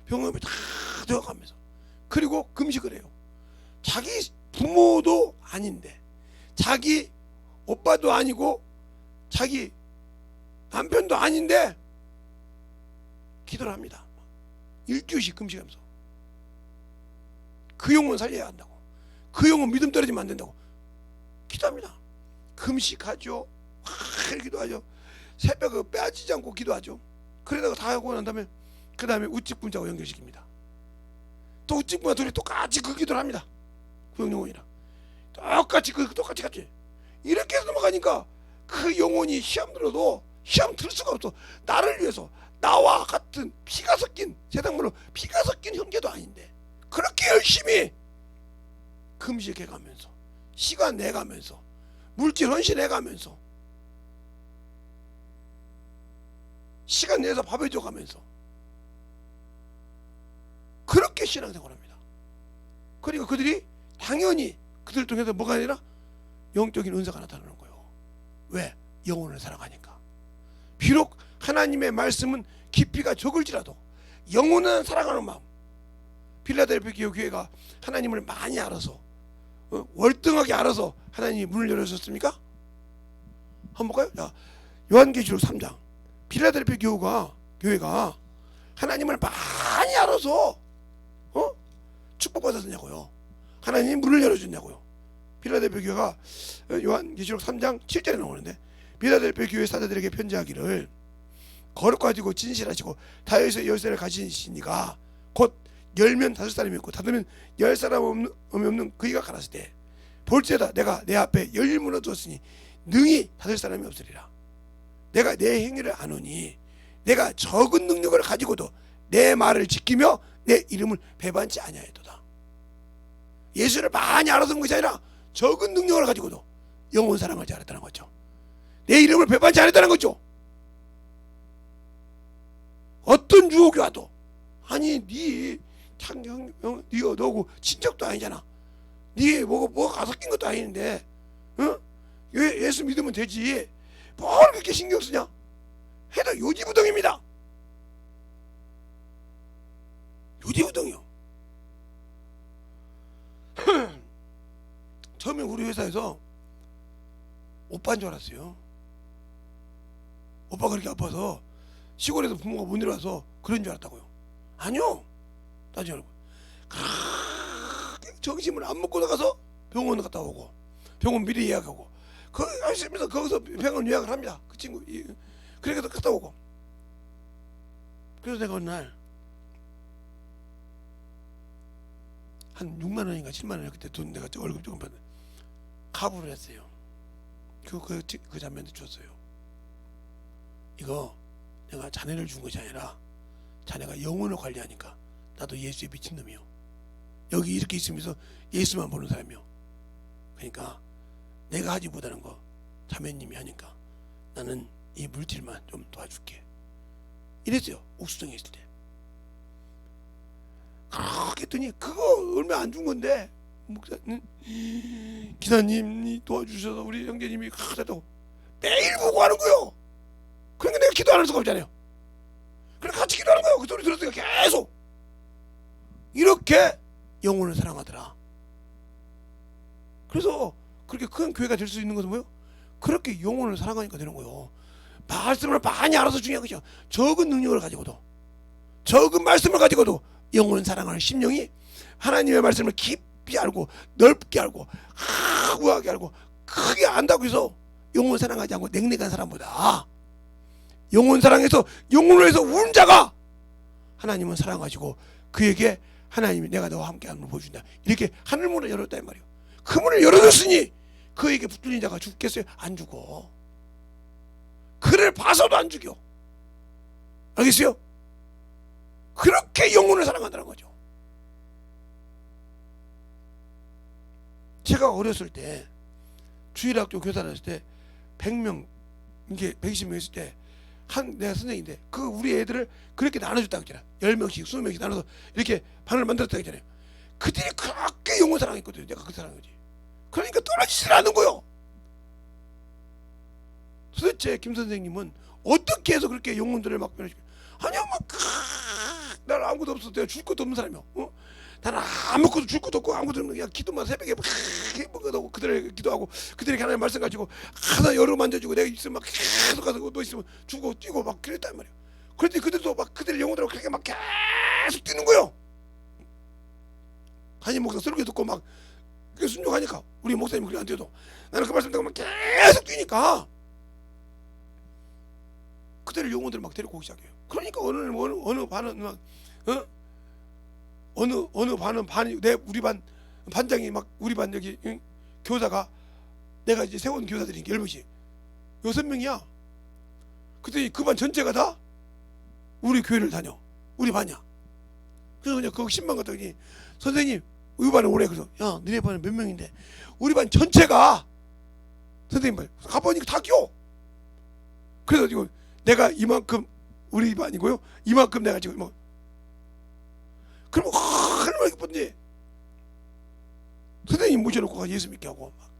병원에 다 들어가면서. 그리고 금식을 해요. 자기 부모도 아닌데, 자기 오빠도 아니고, 자기 남편도 아닌데 기도를 합니다. 일주일씩 금식하면서. 그 영혼 살려야 한다고, 그 영혼 믿음 떨어지면 안 된다고 기도합니다. 금식하죠. 기도하죠. 새벽에 빼앗지지 않고 기도하죠. 그러다가 다 하고 난 다음에 그 다음에 우측분자하고 연결시킵니다. 또 우측분자 둘이 똑같이 그 기도를 합니다. 구역영혼이랑 똑같이 같이 이렇게 해서 넘어가니까 그 영혼이 시험 들어도 시험 들 수가 없어. 나를 위해서, 나와 같은 피가 섞인, 세상말로 피가 섞인 형제도 아닌데 그렇게 열심히 금식해가면서, 시간 내가면서, 물질 헌신해가면서, 시간 내서 밥 해줘가면서 그렇게 신앙생활합니다. 그러니까 그들이 당연히 그들 통해서 뭐가 아니라 영적인 은사가 나타나는 거예요. 왜? 영혼을 사랑하니까. 비록 하나님의 말씀은 깊이가 적을지라도 영혼은 사랑하는 마음. 필라델피아 교회가 하나님을 많이 알아서, 월등하게 알아서 하나님이 문을 열어줬습니까? 한번 볼까요? 자, 요한계시록 3장. 필라델피아 교회가 하나님을 많이 알아서 축복받았느냐고요. 하나님이 문을 열어줬냐고요. 필라델피아 교회가 요한계시록 3장 7절에 나오는데, 필라델피아 교회 사자들에게 편지하기를, 거룩하시고 진실하시고 다윗의 열쇠를 가지시니가 곧 열면 5사람이 있고 닫으면 10사람 없는 그이가 가라사대, 볼지어다 내가 내 앞에 열문을 두었으니 능히 닫을 사람이 없으리라. 내가 내 행위를 아노니 내가 적은 능력을 가지고도 내 말을 지키며 내 이름을 배반치 아니하였도다. 예수를 많이 알아둔 것이 아니라 적은 능력을 가지고도 영혼 사랑하지 않았다는 거죠. 내 이름을 배반치 않았다는 거죠. 어떤 유혹이 와도, 아니 네 네가 너고 친척도 아니잖아. 네 뭐가 섞인 것도 아닌데, 예수 믿으면 되지. 뭘 그렇게 신경 쓰냐? 해도 요지부동입니다. 요지부동이요. 처음에 우리 회사에서 오빠인 줄 알았어요. 오빠가 그렇게 아파서 시골에서 부모가 못 내려와서 그런 줄 알았다고요. 아니요. 나중에 정신을 안 먹고 나가서 병원 갔다 오고, 병원 미리 예약하고, 거기 가시면서 거기서 병원 예약을 합니다. 그 친구. 그래서 갔다 오고. 그래서 내가 어느 날 한 6만 원인가 7만 원인가 그때 돈 내가 월급 조금 받는 가부를 했어요. 그 자매한테 줬어요. 이거 내가 자네를 준 것이 아니라 자네가 영혼을 관리하니까 나도 예수에 미친놈이요. 여기 이렇게 있으면서 예수만 보는 사람이요. 그러니까 내가 하지 못하는 거 자매님이 하니까 나는 이 물질만 좀 도와줄게. 이랬어요. 옥수정에 있을 때. 그렇게 했더니 그거 얼마 안 준 건데 목사는 기사님이 도와주셔서 우리 형제님이 됐다고 매일 보고 하는 거요. 그러니까 내가 기도하는 수가 없잖아요. 그래서 같이 기도하는 거예요. 그 소리 들었으니까 계속 이렇게 영혼을 사랑하더라. 그래서 그렇게 큰 교회가 될 수 있는 것은 뭐예요? 그렇게 영혼을 사랑하니까 되는 거예요. 말씀을 많이 알아서 중요한 것이죠. 적은 능력을 가지고도, 적은 말씀을 가지고도 영혼을 사랑하는 심령이 하나님의 말씀을 깊이 알고 넓게 알고 우아하게 알고 크게 안다고 해서 영혼 사랑하지 않고 냉랭한 사람보다 영혼 사랑해서 영혼을 해서 운 자가 하나님은 사랑하시고 그에게 하나님이 내가 너와 함께하는 걸 보여준다. 이렇게 하늘문을 열었다 이 말이에요. 그 문을 열어줬으니 그에게 붙들린 자가 죽겠어요? 안 죽어. 그를 봐서도 안 죽여. 알겠어요? 그렇게 영혼을 사랑한다는 거죠. 제가 어렸을 때 주일학교 교사를 했을 때 100명 이게 120명 있을 때 내가 선생님인데 우리 애들을 그렇게 나눠줬다고 했잖아. 10명씩 20명씩 나눠서 이렇게 반을 만들었다고 했잖아요. 그들이 그렇게 영혼 사랑했거든요. 내가 그 사랑한 거지. 그러니까 떨어지질 않는 거요. 도대체 김 선생님은 어떻게 해서 그렇게 영혼들을 막 변화시켜? 아니야, 난 아무것도 없어. 내가 줄 것도 없는 사람이야. 나는 아무것도 줄 것도 없고 아무것도 없는 그냥 기도만 새벽에 막 해보고 그들에게 기도하고 그들에게 하나님 말씀 가지고 하나 여러 만져주고 내가 있으면 막 계속 가서 뭐 있으면 주고 뛰고 막 그랬단 말이야. 그런데 그들도 막 그들의 영혼들하고 그렇게 막 계속 뛰는 거요. 한임 목사 설교 듣고 막 순종하니까 우리 목사님이 그래 안 돼도 나는 그 말씀 듣고 막 계속 뛰니까 그들의 영혼들을 막 데리고 오기 시작해요. 그러니까 어느 반은 막 어느 반은 우리 반 반장이 막 우리 반 여기 교사가 내가 이제 세운 교사들이 10명씩 6명이야. 그랬더니 그 반 전체가 다 우리 교회를 다녀. 우리 반이야. 그래서 그냥 거기 10만 갔더니 선생님 우리 반은 오래. 그래서 야 너네 반은 몇 명인데 우리 반 전체가 선생님 말 가보니까 다 껴. 그래서 지금 내가 이만큼 우리 반이고요. 이만큼 내가 지금 뭐 그럼 얼마나 기쁜지 선생님 모셔놓고 가서 예수 믿게 하고 막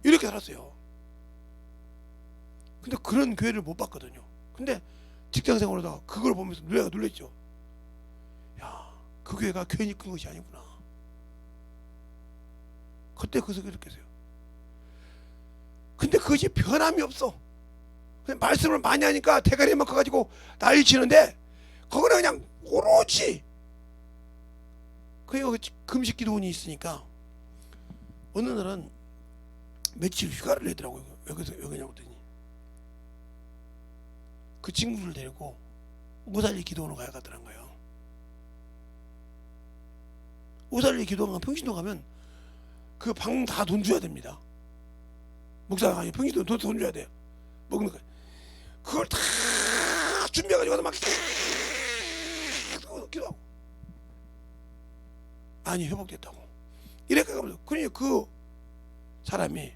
이렇게 살았어요. 근데 그런 교회를 못 봤거든요. 근데 직장생활 하다가 그걸 보면서 내가 놀랬죠. 야, 그 교회가 괜히 큰 것이 아니구나. 그때 그래서 그렇게 했어요. 근데 그것이 변함이 없어. 그냥 말씀을 많이 하니까 대가리만 커가지고 난리 치는데 거기는 그냥 오로지 그 금식 기도원이 있으니까 어느 날은 며칠 휴가를 내더라고요. 여기서 여기냐고 했더니 그 친구를 데리고 오살리 기도원으로 가더란 거예요. 오살리 기도원 평신도 가면 그 방 다 돈 줘야 됩니다. 목사가 아니 평신도 돈 줘야 돼요. 먹는 거 그걸 다 준비해가지고 막 기도하고 많이 회복됐다고 이렇게 가면서 그러니 그 사람이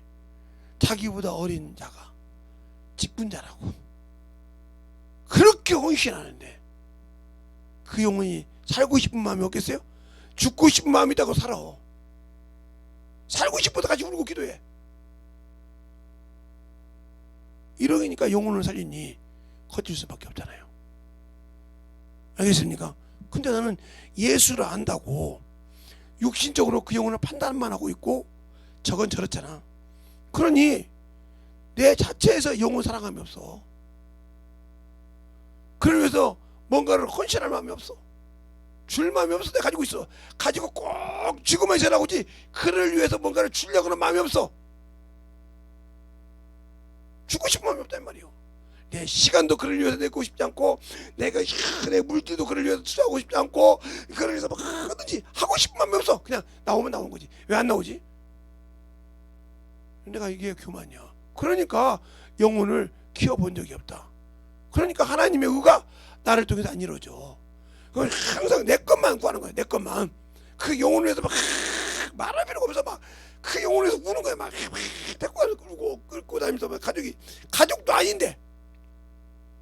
자기보다 어린 자가 직분자라고 그렇게 헌신하는데 그 영혼이 살고 싶은 마음이 없겠어요? 죽고 싶은 마음이 있다고 살아. 살고 싶어도 같이 울고 기도해. 이러니까 영혼을 살리니 커질 수밖에 없잖아요. 알겠습니까? 근데 나는 예수를 안다고 육신적으로 그 영혼을 판단만 하고 있고 저건 저렇잖아. 그러니 내 자체에서 영혼 사랑함이 없어. 그러면서 뭔가를 헌신할 마음이 없어. 줄 마음이 없어. 내가 가지고 있어. 가지고 꼭 쥐고만 있으라고지 그를 위해서 뭔가를 주려고 하는 마음이 없어. 주고 싶은 마음이 없단 말이에요. 내 시간도 그를 위해서 내고 싶지 않고, 내가 내 물질도 그를 위해서 투자하고 싶지 않고, 그를 위해서 막 하든지 하고 싶은 마음이 없어. 그냥 나오면 나오는 거지. 왜 안 나오지? 내가 이게 교만이야. 그러니까 영혼을 키워본 적이 없다. 그러니까 하나님의 의가 나를 통해서 안 이루어져. 그건 항상 내 것만 구하는 거야. 내 것만. 그 영혼을 위해서 막 말할 필요가 없어. 막 그 영혼을 위해서 우는 거야. 막 데리고 가서 끌고 다니면서 막 가족도 아닌데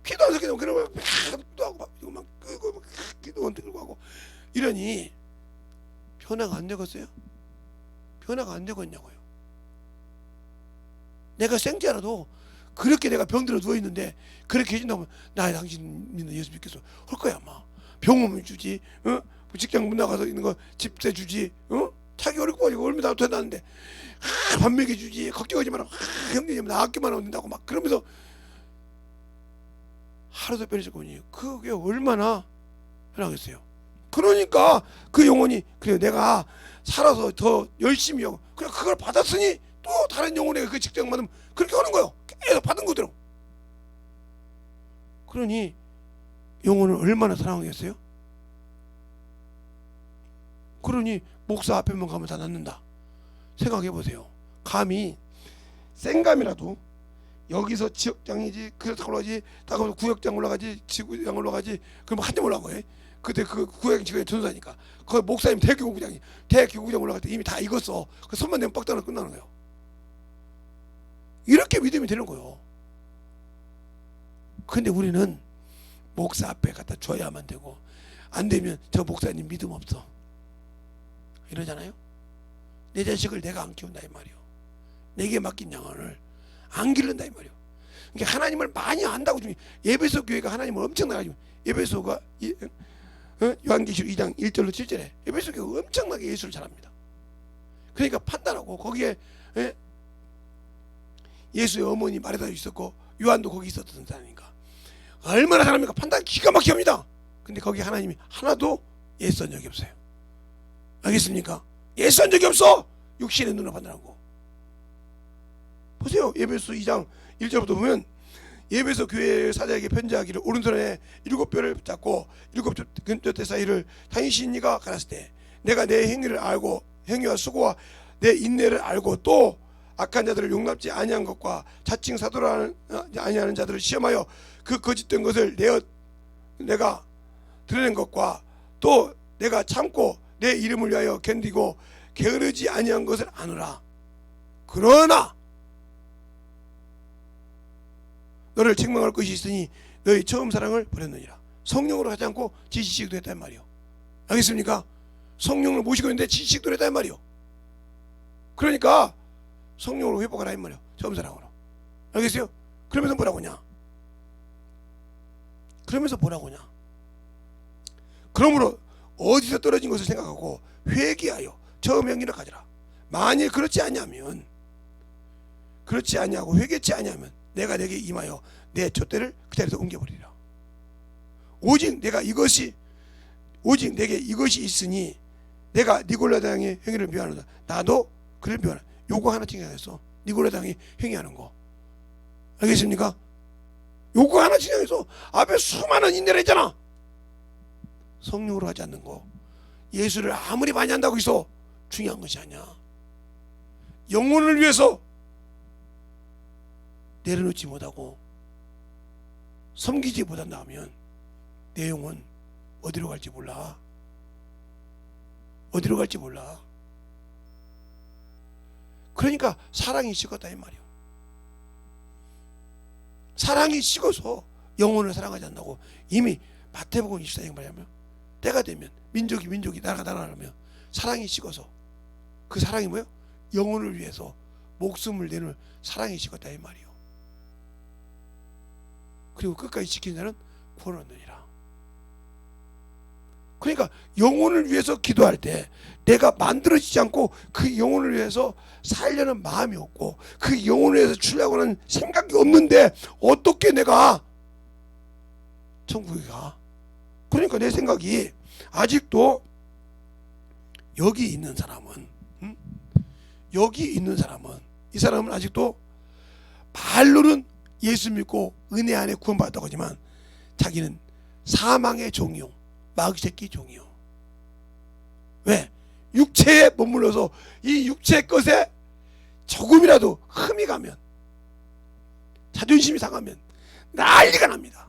피도 안 섞이면 그러면 막 기도하고 막 이거 막 끄고 막 기도 들고 하고 이러니 변화가 안 되겠어요? 변화가 안 되겠냐고요. 내가 생자라도 그렇게 내가 병들어 누워 있는데 그렇게 해준다면 나 당신 믿는 예수 믿겠어 할 거야 아마. 병원을 주지, 직장 못 나가서 있는 거 집세 주지, 자기 어렵고 가지고 얼마나 되놨는데 밥 먹여 주지, 걱정하지 마라, 형님 나 아끼만 하면 된다고 막 그러면서 하루도 빼질 거니 그게 얼마나 편하겠어요. 그러니까 그 영혼이 그래 내가 살아서 더 열심히 하고 그냥 그걸 받았으니 또 다른 영혼에게 그 직장 받으면 그렇게 하는 거예요. 계속 받은 거대로. 그러니 영혼을 얼마나 사랑하겠어요? 그러니 목사 앞에만 가면 다 낫는다. 생각해 보세요. 감히 생감이라도 여기서 지역장이지 그래서 올라가지 다 가면 구역장 올라가지 지구장 올라가지 그럼 한점 올라간 거예요. 그때 그 구역장 지구장 전사니까 그 목사님 대교구장 올라갈 때 이미 다 익었어. 그 손만 내면 빡 따라 끝나는 거예요. 이렇게 믿음이 되는 거예요. 근데 우리는 목사 앞에 갖다 줘야만 되고 안 되면 저 목사님 믿음 없어 이러잖아요. 내 자식을 내가 안 키운다 이 말이요. 내게 맡긴 양을 안 기른다 이 말이요. 그러니까 하나님을 많이 안다고 좀 에베소 교회가 하나님을 엄청나게 에베소가 요한계시록 2장 1절로 7절에 에베소 교회가 엄청나게 예수를 잘합니다. 그러니까 판단하고 거기에 예수의 어머니 마리아도 있었고 요한도 거기 있었던 사람이니까 얼마나 사람입니까? 판단 기가 막히게 합니다. 근데 거기 하나님이 하나도 예수한 적이 없어요. 알겠습니까? 예수한 적이 없어. 육신의 눈으로 판단하고 보세요. 에베소 2장 1절부터 보면 에베소 교회 사자에게 편지하기를 오른손에 7뼈를 붙잡고 7뼈 근처 사이를 당신이가 갈았을 때 내가 내 행위를 알고 행위와 수고와 내 인내를 알고 또 악한 자들을 용납지 아니한 것과 자칭 사도라 아니하는 자들을 시험하여 그 거짓된 것을 내가 드러낸 것과 또 내가 참고 내 이름을 위하여 견디고 게으르지 아니한 것을 아노라. 그러나 너를 책망할 것이 있으니 너희 처음 사랑을 버렸느니라. 성령으로 하지 않고 지식도 했단 말이요. 알겠습니까? 성령을 모시고 있는데 지식도 했단 말이요. 그러니까 성령으로 회복하라 이 말이요. 처음 사랑으로. 알겠어요? 그러면서 뭐라고냐? 그러므로 어디서 떨어진 것을 생각하고 회개하여 처음 행위를 가져라. 만일 그렇지 아니하고 회개치 아니하면 내가 내게 임하여 내 촛대를 그 자리에서 옮겨버리라. 오직 내게 이것이 있으니 내가 니골라 당의 행위를 미워하노라. 나도 그를 미워하노라. 요거 하나 칭찬했어. 니골라 당이 행위하는 거. 알겠습니까? 요거 하나 칭찬해서 앞에 수많은 인내를 했잖아. 성령으로 하지 않는 거. 예수를 아무리 많이 한다고 해서 중요한 것이 아니야. 영혼을 위해서 내려놓지 못하고 섬기지 못한다 하면 내 영혼 어디로 갈지 몰라. 그러니까 사랑이 식었다 이 말이야. 사랑이 식어서 영혼을 사랑하지 않는다고. 이미 마태복음 24장 말하면 때가 되면 민족이 나라가 나라면 사랑이 식어서 그 사랑이 뭐예요? 영혼을 위해서 목숨을 내는 사랑이 식었다 이 말이요. 그리고 끝까지 지킨 자는 구원 얻느니라. 그러니까 영혼을 위해서 기도할 때 내가 만들어지지 않고 그 영혼을 위해서 살려는 마음이 없고 그 영혼을 위해서 주려고 하는 생각이 없는데 어떻게 내가 천국에 가? 그러니까 내 생각이 아직도 여기 있는 사람은 이 사람은 아직도 말로는 예수 믿고 은혜 안에 구원받았다고 하지만 자기는 사망의 종이요, 마귀새끼 종이요. 왜? 육체에 머물러서 이 육체의 것에 조금이라도 흠이 가면, 자존심이 상하면 난리가 납니다.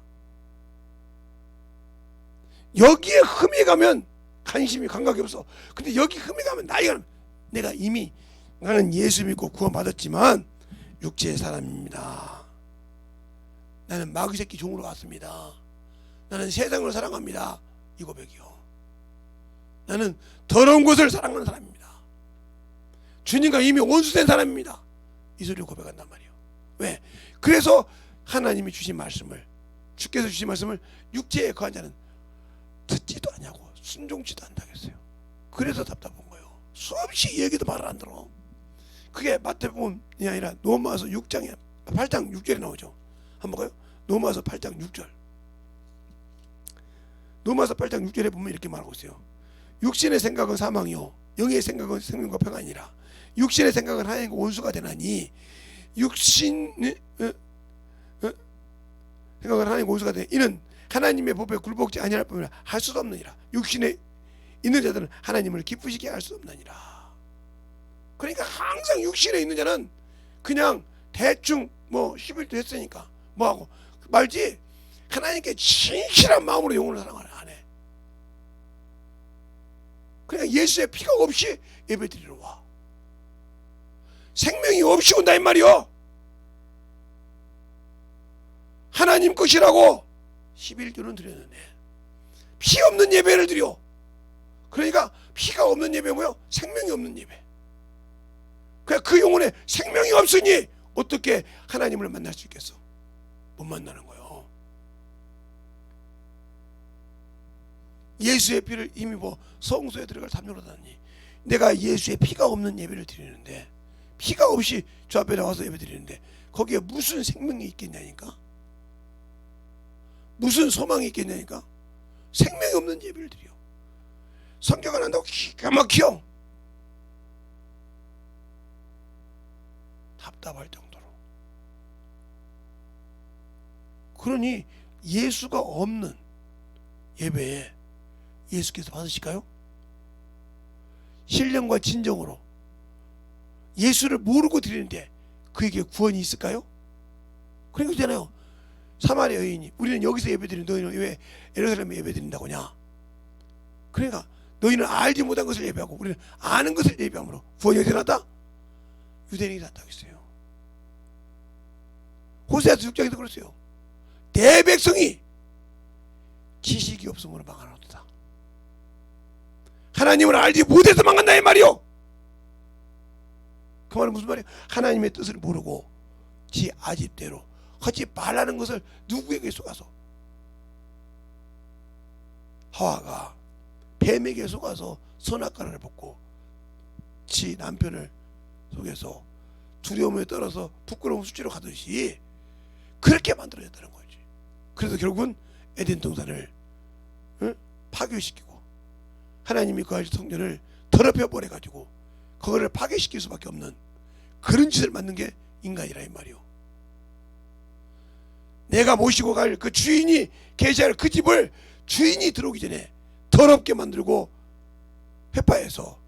여기에 흠이 가면 관심이 감각이 없어. 근데 여기 흠이 가면 난리가 납니다. 내가 이미 나는 예수 믿고 구원받았지만 육체의 사람입니다. 나는 마귀새끼 종으로 갔습니다. 나는 세상을 사랑합니다. 이 고백이요. 나는 더러운 것을 사랑하는 사람입니다. 주님과 이미 원수된 사람입니다. 이 소리를 고백한단 말이에요. 왜? 그래서 하나님이 주신 말씀을, 주께서 주신 말씀을 육체에 거한 자는 듣지도 않냐고, 순종치도 않다겠어요. 그래서 답답한 거예요. 수없이 얘기도 말을 안 들어. 그게 마태복음이 아니라 로마서 6장에 8장 6절에 나오죠. 한번 봐요. 로마서 8장 6절. 로마서 8장 6절에 보면 이렇게 말하고 있어요. 육신의 생각은 사망이요 영의 생각은 생명과 평안이라. 육신의 생각은 하나님과 원수가 되나니 육신의 생각은 하나님과 원수가 되니 이는 하나님의 법에 굴복지 아니할 뿐이라 할 수도 없느니라. 육신에 있는 자들은 하나님을 기쁘시게 할 수 없느니라. 그러니까 항상 육신에 있는 자는 그냥 대충 뭐 11도 했으니까 뭐하고 말지, 하나님께 진실한 마음으로 영혼을 사랑을 안 해. 그러니까 예수의 피가 없이 예배드리러 와. 생명이 없이 온다 이 말이요. 하나님 것이라고 11조는 드렸는데 피 없는 예배를 드려. 그러니까 피가 없는 예배 뭐요? 생명이 없는 예배. 그러니까 그 영혼에 생명이 없으니 어떻게 하나님을 만날 수 있겠어? 못 만나는 거예요. 예수의 피를 이미 뭐 성소에 들어갈 탐욕을 하다니, 내가 예수의 피가 없는 예배를 드리는데, 피가 없이 저 앞에 나와서 예배 드리는데 거기에 무슨 생명이 있겠냐니까, 무슨 소망이 있겠냐니까. 생명이 없는 예배를 드려. 성경 안 한다고 기가 막혀. 답답할 정도로. 그러니 예수가 없는 예배에 예수께서 받으실까요? 신령과 진정으로 예수를 모르고 드리는데 그에게 구원이 있을까요? 그러니까 그러잖아요. 사마리아 여인이 우리는 여기서 예배드리는 너희는 왜 예루살렘에 예배드린다고 하냐. 그러니까 너희는 알지 못한 것을 예배하고 우리는 아는 것을 예배함으로 구원이 어디서 났다? 유대인이 났다고 했어요. 호세아서 6장에도 그랬어요. 내 백성이 지식이 없음으로 망하노도다. 하나님을 알지 못해서 망한다 이 말이요. 그 말은 무슨 말이에요? 하나님의 뜻을 모르고 지 아집대로 하지 말라는 것을 누구에게 속아서, 하와가 뱀에게 속아서 선악과를 벗고 지 남편을 속여서 두려움에 떨어서 부끄러운 수치로 가듯이 그렇게 만들어졌다는 거지. 그래서 결국은 에덴 동산을 파괴시키고 하나님이 거할 성전을 더럽혀 버려 가지고 그거를 파괴시킬 수밖에 없는 그런 짓을 만든 게 인간이라 이 말이요. 내가 모시고 갈 그 주인이 계시할 그 집을 주인이 들어오기 전에 더럽게 만들고 회파해서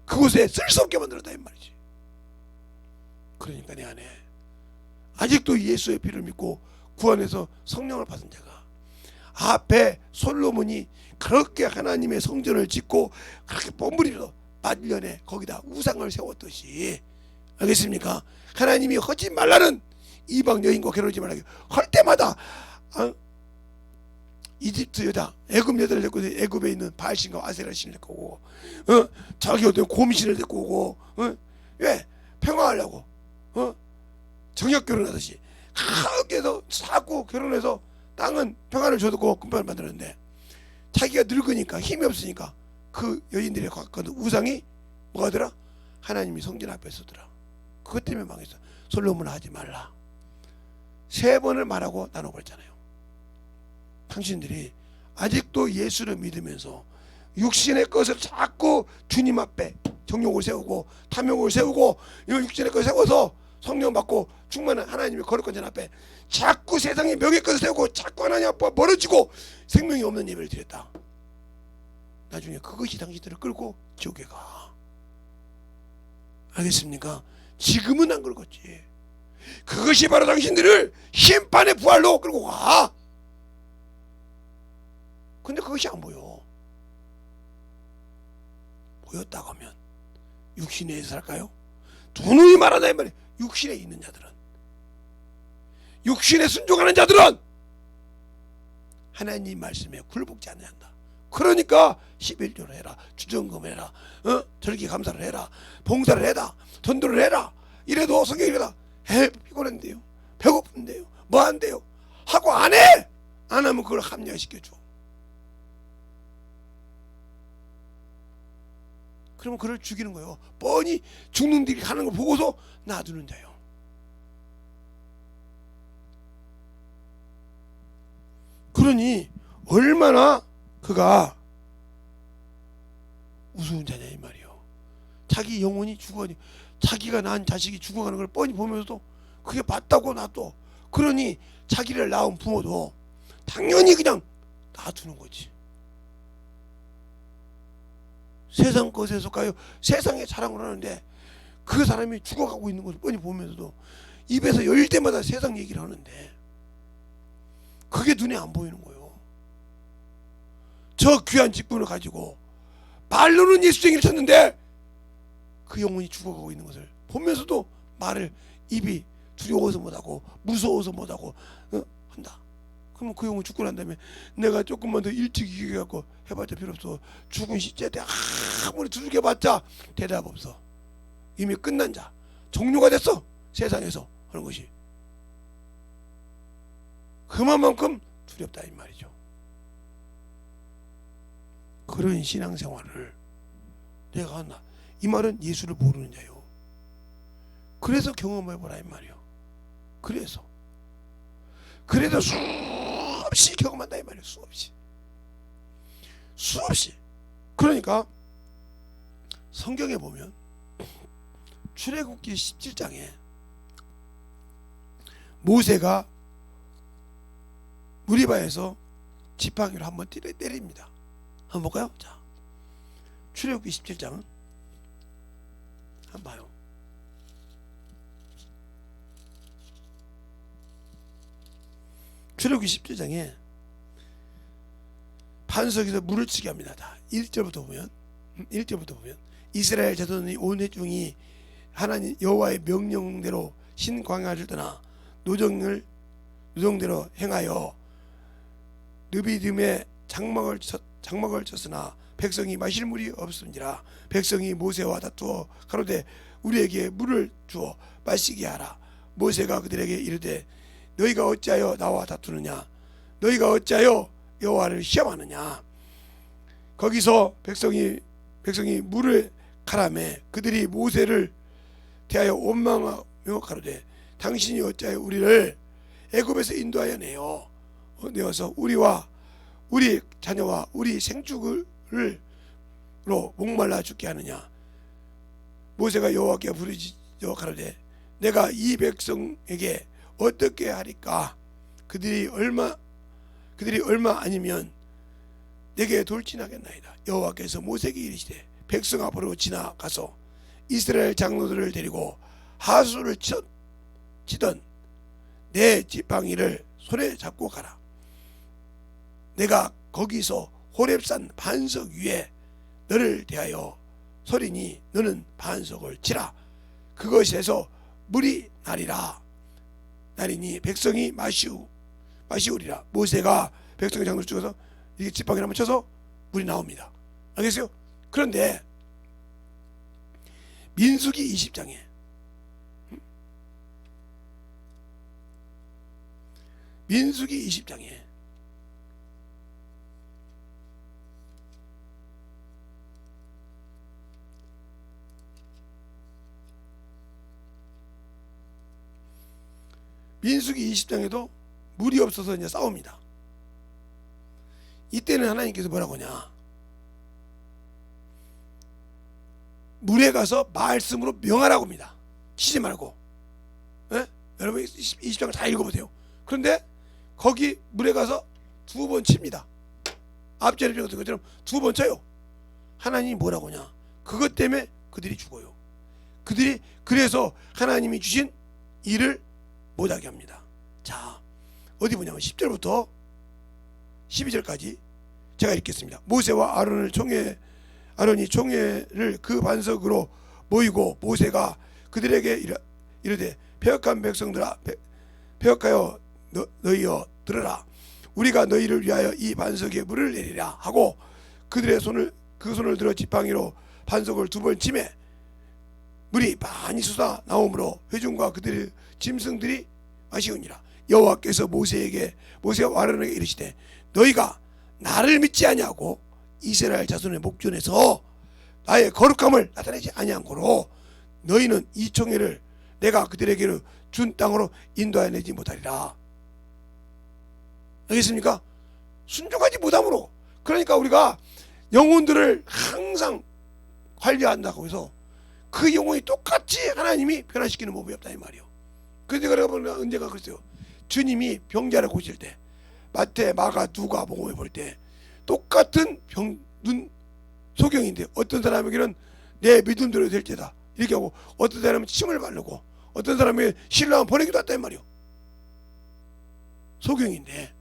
그곳에 쓸 수 없게 만들었다 이 말이지. 그러니까 내 안에 아직도 예수의 피를 믿고 구원해서 성령을 받은 자가, 앞에 솔로몬이 그렇게 하나님의 성전을 짓고 그렇게 뻔부리로 만년에 거기다 우상을 세웠듯이, 알겠습니까? 하나님이 하지 말라는 이방 여인과 결혼하지 말라고 할 때마다 이집트 여자, 애굽 여자를 데리고 애굽에 있는 바알신과 아세라 신을 데리고 오고, 자기 어떤 곰신을 데리고 오고, 왜? 평화하려고, 정역 결혼하듯이 그렇게 해서 자꾸 결혼해서 땅은 평화를 줘두고 금방을 만들었는데, 자기가 늙으니까 힘이 없으니까 그 여인들이 갖고 있는 우상이 뭐가더라? 하나님이 성전 앞에 서더라. 그것 때문에 망했어. 솔로몬은 하지 말라 3번을 말하고 나눠버렸잖아요. 당신들이 아직도 예수를 믿으면서 육신의 것을 자꾸 주님 앞에 정욕을 세우고 탐욕을 세우고 이 육신의 것을 세워서 성령 받고 충만한 하나님의 거룩한 전 앞에 자꾸 세상의 명예껏 세우고 자꾸 하나님 앞에 멀어지고 생명이 없는 예배를 드렸다. 나중에 그것이 당신들을 끌고 지옥에 가. 알겠습니까? 지금은 안 그렇겠지. 그것이 바로 당신들을 심판의 부활로 끌고 가. 근데 그것이 안 보여. 보였다고 하면 육신에 살까요? 두 눈이 말하다 이 말이에요. 육신에 있는 자들은, 육신에 순종하는 자들은 하나님 말씀에 굴복지 않는다. 그러니까 11조를 해라, 주정금을 해라, 절기 감사를 해라, 봉사를 해라, 전도를 해라. 이래도 성경이 이러다 피곤한데요, 배고픈데요, 뭐 한대요 하고 안 해. 안 하면 그걸 합리화시켜줘. 그러면 그를 죽이는 거예요. 뻔히 죽는 들이 가는 걸 보고서 놔두는 자요. 그러니 얼마나 그가 우스운 자냐 이 말이요. 자기 영혼이 죽어가니, 자기가 낳은 자식이 죽어가는 걸 뻔히 보면서도 그게 맞다고 놔둬. 그러니 자기를 낳은 부모도 당연히 그냥 놔두는 거지. 세상 것에 속하여 세상의 자랑을 하는데 그 사람이 죽어가고 있는 것을 뻔히 보면서도 입에서 열 때마다 세상 얘기를 하는데 그게 눈에 안 보이는 거예요. 저 귀한 직분을 가지고 말로는 예수쟁이를 쳤는데 그 영혼이 죽어가고 있는 것을 보면서도 말을 입이 두려워서 못하고 무서워서 못하고 한다. 그러면 그 영혼 죽고 난 다음에 내가 조금만 더 일찍 얘기해갖고 해봤자 필요 없어. 죽은 시체 때 아무리 두들겨봤자 대답 없어. 이미 끝난 자, 종료가 됐어. 세상에서 하는 것이 그만큼 두렵다 이 말이죠. 그런 신앙생활을 내가 한다. 이 말은 예수를 모르는 자요. 그래서 경험해보라 이 말이요. 그래서 수없이 경험한다 이 말이에요. 수없이. 그러니까 성경에 보면 출애굽기 17장에 모세가 무리바에서 지팡이로 한번 때립니다. 한번 볼까요? 자, 출애굽기 17장 한번 봐요. 출애굽기 17장에 반석에서 물을 치게 합니다. 다 1절부터 보면 이스라엘 자손이 온 회중이 하나님 여호와의 명령대로 신광야를 떠나 노정대로 행하여 느비딤에 장막을 쳤으나 백성이 마실 물이 없음이라. 백성이 모세와 다투어 가로되 우리에게 물을 주어 마시게 하라. 모세가 그들에게 이르되 너희가 어찌하여 나와 다투느냐? 너희가 어찌하여 여호와를 시험하느냐? 거기서 백성이 물을 가라매 그들이 모세를 대하여 원망하며 가로되 당신이 어찌하여 우리를 애굽에서 인도하여 내어서 우리와 우리 자녀와 우리 생축으로 목말라 죽게 하느냐? 모세가 여호와께 부르짖어 가로되 내가 이 백성에게 어떻게 하리까? 그들이 얼마 아니면 내게 돌진하겠나이다. 여호와께서 모세에게 이르시되 백성 앞으로 지나가서 이스라엘 장로들을 데리고 하수를 치던 내 지팡이를 손에 잡고 가라. 내가 거기서 호렙산 반석 위에 너를 대하여 서리니 너는 반석을 치라. 그것에서 물이 나리니 백성이 마시우리라. 모세가 백성의 장로를 찍어서 이렇게 지팡이를 한번 쳐서 물이 나옵니다. 알겠어요? 그런데 민수기 20장에 민수기 20장에도 물이 없어서 이제 싸웁니다. 이때는 하나님께서 뭐라고 하냐? 물에 가서 말씀으로 명하라고 합니다. 치지 말고. 여러분 20장을 다 읽어보세요. 그런데 거기 물에 가서 2번 칩니다. 앞전에 읽었던 것처럼 2번 쳐요. 하나님이 뭐라고 하냐? 그것 때문에 그들이 죽어요. 그들이 그래서 하나님이 주신 일을 못하게 합니다. 자, 어디 보냐면 10절부터 12절까지 제가 읽겠습니다. 모세와 아론이 총회를 그 반석으로 모이고 모세가 그들에게 이르되 패역한 백성들아 패역하여 너희여 들으라. 우리가 너희를 위하여 이 반석에 물을 내리라 하고 그들의 손을 들어 지팡이로 반석을 2번 치매 물이 많이 솟아 나오므로 회중과 그들의 짐승들이 마시우니라. 여호와께서 모세와 아론에게 이르시되 너희가 나를 믿지 아니하고 이스라엘 자손의 목전에서 나의 거룩함을 나타내지 아니한 고로 너희는 이 총회를 내가 그들에게로 준 땅으로 인도해내지 못하리라. 알겠습니까? 순종하지 못함으로. 그러니까 우리가 영혼들을 항상 관리한다고 해서 그 영혼이 똑같이 하나님이 변화시키는 법이 없다 이 말이요. 그런데 여러분 언제가 그랬어요? 주님이 병자를 고칠 때 마태, 마가, 누가 복음에 볼 때 똑같은 눈 소경인데 어떤 사람에게는 내 믿음대로 될 때다 이렇게 하고 어떤 사람은 침을 바르고 어떤 사람에게 신랑은 보내기도 했다 이 말이요. 소경인데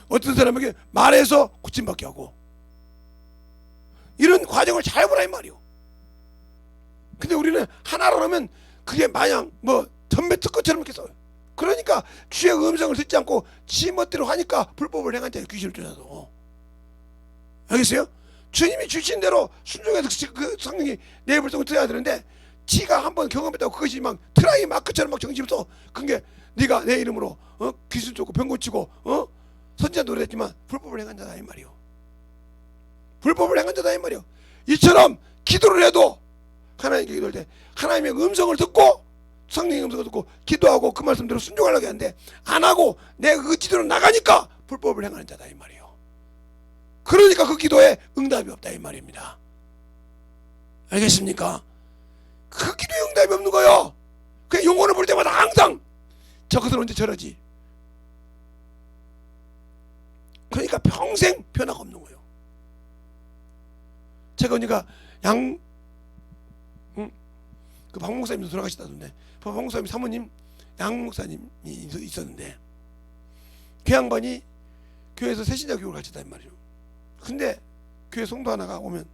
어떤 사람에게 말해서 고침받게 하고 이런 과정을 잘 보라 이 말이요. 근데 우리는 하나로 하면 그게 마냥 뭐 전매특허처럼 이렇게 써요. 그러니까 주의 음성을 듣지 않고 지 멋대로 하니까 불법을 행한 자예요. 귀신을 쫓아서. 알겠어요? 주님이 주신 대로 순종해서 그 성령이 내 입을 통해 들어야 되는데 지가 한번 경험했다고 그것이 막 트라이 마크처럼 막 정신없어. 그게 네가 내 이름으로 귀신 쫓고 병 고치고 선지자 노래했지만 불법을 행한 자다 이 말이요. 불법을 행한 자다 이 말이요. 이처럼 기도를 해도 하나님께 기도할 때 하나님의 음성을 듣고 성령의 음성을 듣고 기도하고 그 말씀대로 순종하려고 하는데 안 하고 내 의지대로 나가니까 불법을 행하는 자다 이 말이요. 그러니까 그 기도에 응답이 없다 이 말입니다. 알겠습니까? 그 기도에 응답이 없는 거요. 그 영혼을 볼 때마다 항상 저것은 언제 저러지. 그러니까 평생 변화가 없는 거예요. 제가 언니가 그 박 목사님도 돌아가시다던데 박 목사님 사모님 양 목사님이 있었는데 그 양반이 교회에서 새신자 교육을 가르쳤단 말이죠. 근데 교회 성도 하나가 오면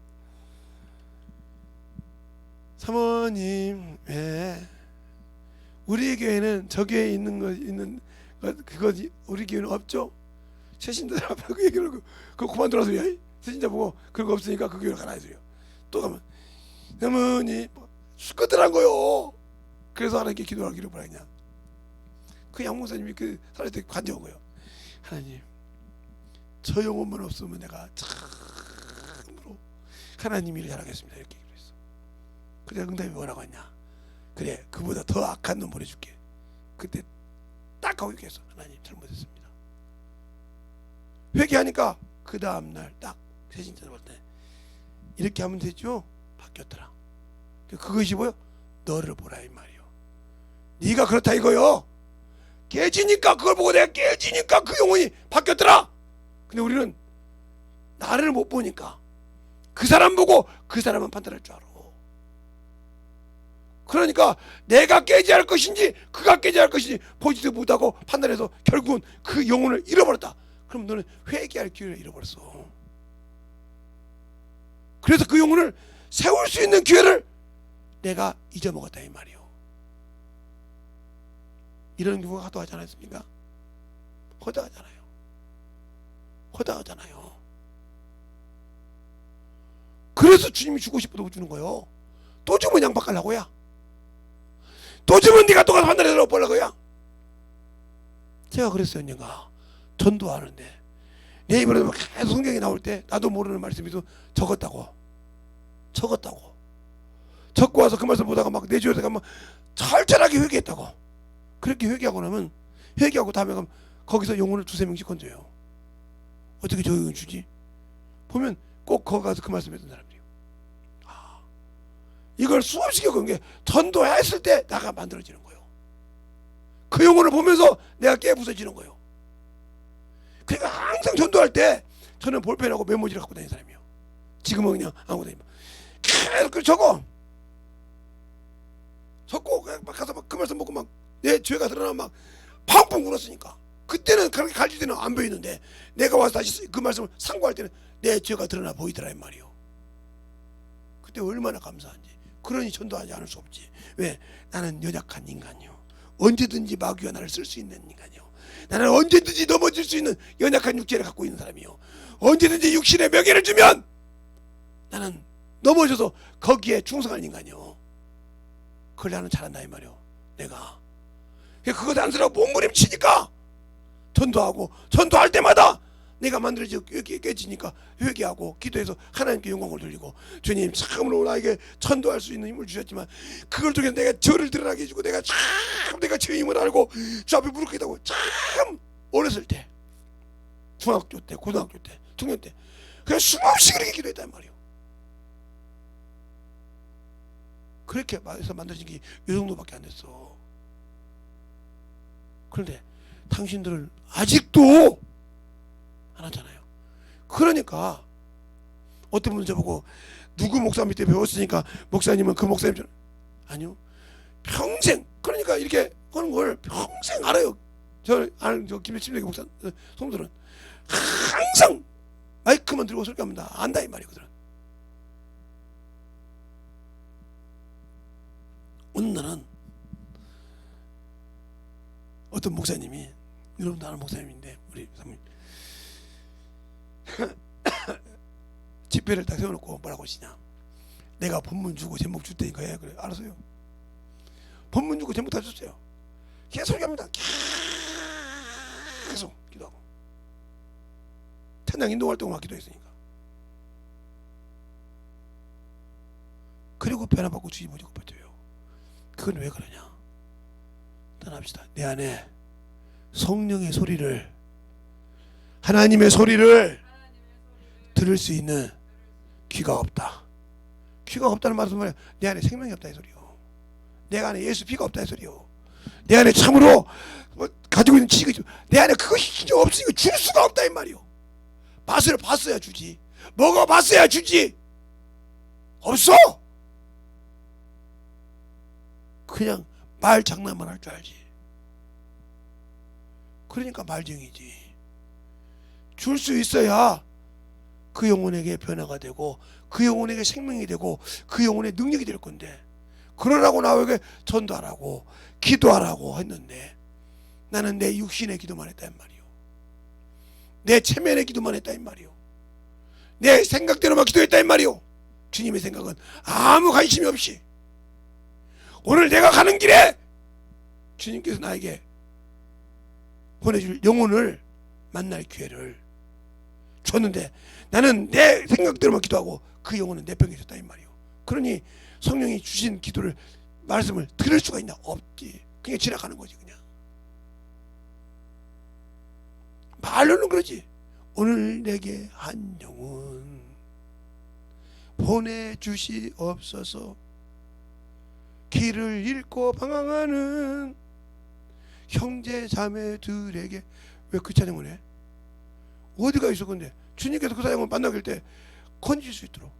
사모님 우리 교회는 저 교회에 있는 그거 우리 교회는 없죠? 새신자들 앞에 그 얘기를 그거 그만두라서 새신자 보고 그런 거 없으니까 그 교회로 가라 해서요. 또 가면 사모님 수컷들한 거요. 그래서 하나님께 기도하기를 바라냐. 그 양목사님이 그 살릴 때 간증한 거예요. 하나님 저 영혼만 없으면 내가 참으로 하나님 일을 잘하겠습니다 이렇게 얘기를 했어. 그래 응답이 뭐라고 했냐. 그래 그보다 더 악한 놈 보내줄게. 그때 딱 하고 얘기했어. 하나님 잘못했습니다. 회개하니까 그 다음날 딱 새신자들 볼 때 이렇게 하면 되죠. 바뀌었더라. 그것이 뭐요? 너를 보라 이 말이요. 네가 그렇다 이거요. 깨지니까 그걸 보고 내가 깨지니까 그 영혼이 바뀌었더라. 근데 우리는 나를 못 보니까 그 사람 보고 그 사람은 판단할 줄 알아. 그러니까 내가 깨져야 할 것인지 그가 깨져야 할 것인지 보지도 못하고 판단해서 결국은 그 영혼을 잃어버렸다. 그럼 너는 회개할 기회를 잃어버렸어. 그래서 그 영혼을 세울 수 있는 기회를 내가 잊어먹었다 이 말이요. 이런 경우가 허다하지 않았습니까? 허다하잖아요. 허다하잖아요. 그래서 주님이 주고 싶어도 못 주는 거예요. 또 주면 양박하려고야. 또 주면 네가 똑같은 판단해서 못 보려고야. 제가 그랬어요. 언젠가 전도하는데 내 입으로 계속 성경이 나올 때 나도 모르는 말씀이 적었다고 적고 와서 그 말씀 보다가 막 내주어서 막 철저하게 회개했다고. 그렇게 회개하고 나면 회개하고 다음에 가면 거기서 영혼을 2-3명씩 건져요. 어떻게 저 영혼 주지? 보면 꼭 거기 가서 그 말씀 했던 사람들이요. 이걸 수없이 겪은 게 전도했을 때 나가 만들어지는 거예요. 그 영혼을 보면서 내가 깨부서지는 거예요. 그러니까 항상 전도할 때 저는 볼펜하고 메모지를 갖고 다니는 사람이에요. 지금은 그냥 안 하고 다니면 계속 적고 막 가서 막 그 말씀 먹고 막 내 죄가 드러나면 막 팡팡 울었으니까 그때는 그렇게 갈질 때는 안 보이는데 내가 와서 다시 그 말씀을 상고할 때는 내 죄가 드러나 보이더라 이 말이요. 그때 얼마나 감사한지. 그러니 전도하지 않을 수 없지. 왜? 나는 연약한 인간이요. 언제든지 마귀가 나를 쓸 수 있는 인간이요. 나는 언제든지 넘어질 수 있는 연약한 육체를 갖고 있는 사람이요. 언제든지 육신의 명예를 주면 나는 넘어져서 거기에 충성할 인간이요. 그걸 나는 잘한다 이 말이요. 내가 그거 단스러워 몸부림치니까 전도하고 전도할 때마다 내가 만들어지고 깨지니까 회개하고 기도해서 하나님께 영광을 돌리고 주님 참으로 나에게 전도할 수 있는 힘을 주셨지만 그걸 통해서 내가 저를 드러나게 해주고 내가 죄임을 알고 주 앞에 무릎 꿇다고 참 어렸을 때 중학교 때 고등학교 때 청년 때 그냥 수없이 그렇게 기도했단 말이에요. 그렇게 해서 만들어진 게 이 정도밖에 안 됐어. 그런데 당신들은 아직도 안 하잖아요. 그러니까 어떤 분은 저보고 누구 목사 밑에 배웠으니까 목사님은 그 목사님처럼 아니요. 평생 그러니까 이렇게 하는 걸 평생 알아요. 저 김일침대 목사 성도들은 항상 마이크만 들고 설교합니다. 안다 이 말이거든. 어느 날은 어떤 목사님이 여러분도 아는 목사님인데 우리 사모님 집회를 딱 세워놓고 뭐라고 하시냐. 내가 본문 주고 제목 줄 테니까 해. 그래 알았어요. 본문 주고 제목 다 줬어요. 계속 설교합니다. 계속 기도하고 찬양 인도 활동을 기도했으니까. 그리고 변화받고 주의 모지고 버텨요. 그건 왜 그러냐. 떠납시다. 내 안에 성령의 소리를 하나님의 소리를 들을 수 있는 귀가 없다. 귀가 없다는 말은 뭐야? 내 안에 생명이 없다 이 소리요. 내가 안에 예수 피가 없다 이 소리요. 내 안에 참으로 가지고 있는 지식이 내 안에 그것이 없으니까 줄 수가 없다 이 말이요. 맛을 봤어야 주지. 먹어봤어야 주지. 없어. 그냥 말 장난만 할 줄 알지. 그러니까 말쟁이지. 줄 수 있어야 그 영혼에게 변화가 되고 그 영혼에게 생명이 되고 그 영혼의 능력이 될 건데 그러라고 나에게 전도하라고 기도하라고 했는데 나는 내 육신의 기도만 했다 이 말이요. 내 체면의 기도만 했다 이 말이요. 내 생각대로만 기도했다 이 말이요. 주님의 생각은 아무 관심이 없이 오늘 내가 가는 길에 주님께서 나에게 보내줄 영혼을 만날 기회를 줬는데 나는 내 생각대로만 기도하고 그 영혼은 내 편에 있었다 이 말이요. 그러니 성령이 주신 기도를 말씀을 들을 수가 있나? 없지. 그냥 지나가는 거지 그냥. 말로는 그러지. 오늘 내게 한 영혼 보내주시옵소서. 길을 잃고 방황하는 형제 자매들에게. 왜 그 찬양을 해? 어디가 있어 근데 주님께서 그 사람을 만나길 때 건질 수 있도록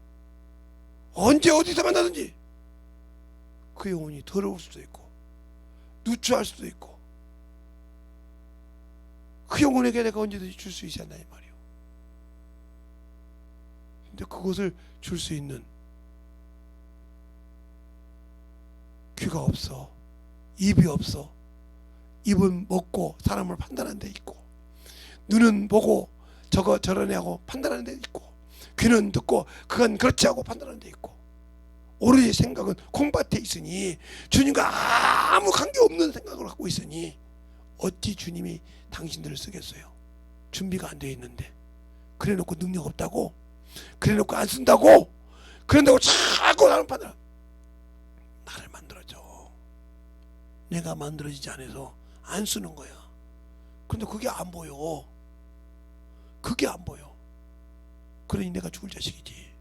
언제 어디서 만나든지 그 영혼이 더러울 수도 있고 누추할 수도 있고 그 영혼에게 내가 언제든지 줄 수 있지 않나 이 말이요. 근데 그것을 줄 수 있는 귀가 없어. 입이 없어. 입은 먹고 사람을 판단하는 데 있고 눈은 보고 저러네 하고 판단하는 데 있고 귀는 듣고 그건 그렇지 하고 판단하는 데 있고 오로지 생각은 콩밭에 있으니 주님과 아무 관계없는 생각을 갖고 있으니 어찌 주님이 당신들을 쓰겠어요. 준비가 안 되어 있는데 그래놓고 능력 없다고 그래놓고 안 쓴다고 그런다고 자꾸 나는 판단. 나를 만들어줘. 내가 만들어지지 않아서 안 쓰는 거야. 근데 그게 안 보여. 그게 안 보여. 그러니 내가 죽을 자식이지.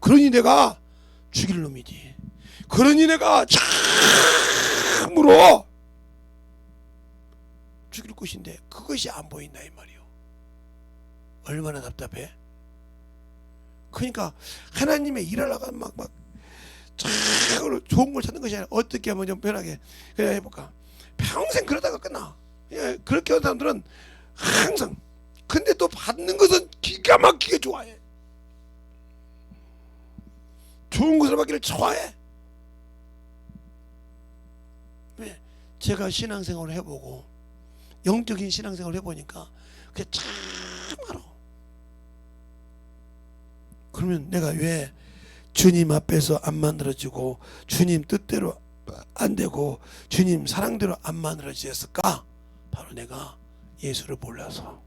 그러니 내가 죽일 놈이지. 그러니 내가 참으로 죽일 것인데 그것이 안 보인다 이 말이요. 얼마나 답답해. 그러니까 하나님의 일하려고 막 참으로 좋은 걸 찾는 것이 아니라 어떻게 하면 좀 편하게 그래 해볼까. 평생 그러다가 끝나. 예, 그렇게 하는 사람들은 항상. 근데 또 받는 것은 기가 막히게 좋아해. 좋은 것을 받기를 좋아해. 왜? 제가 신앙생활을 해보고 영적인 신앙생활을 해보니까 그게 참 알아. 그러면 내가 왜 주님 앞에서 안 만들어지고 주님 뜻대로 안 되고 주님 사랑대로 안 만들어졌을까? 바로 내가 예수를 몰라서.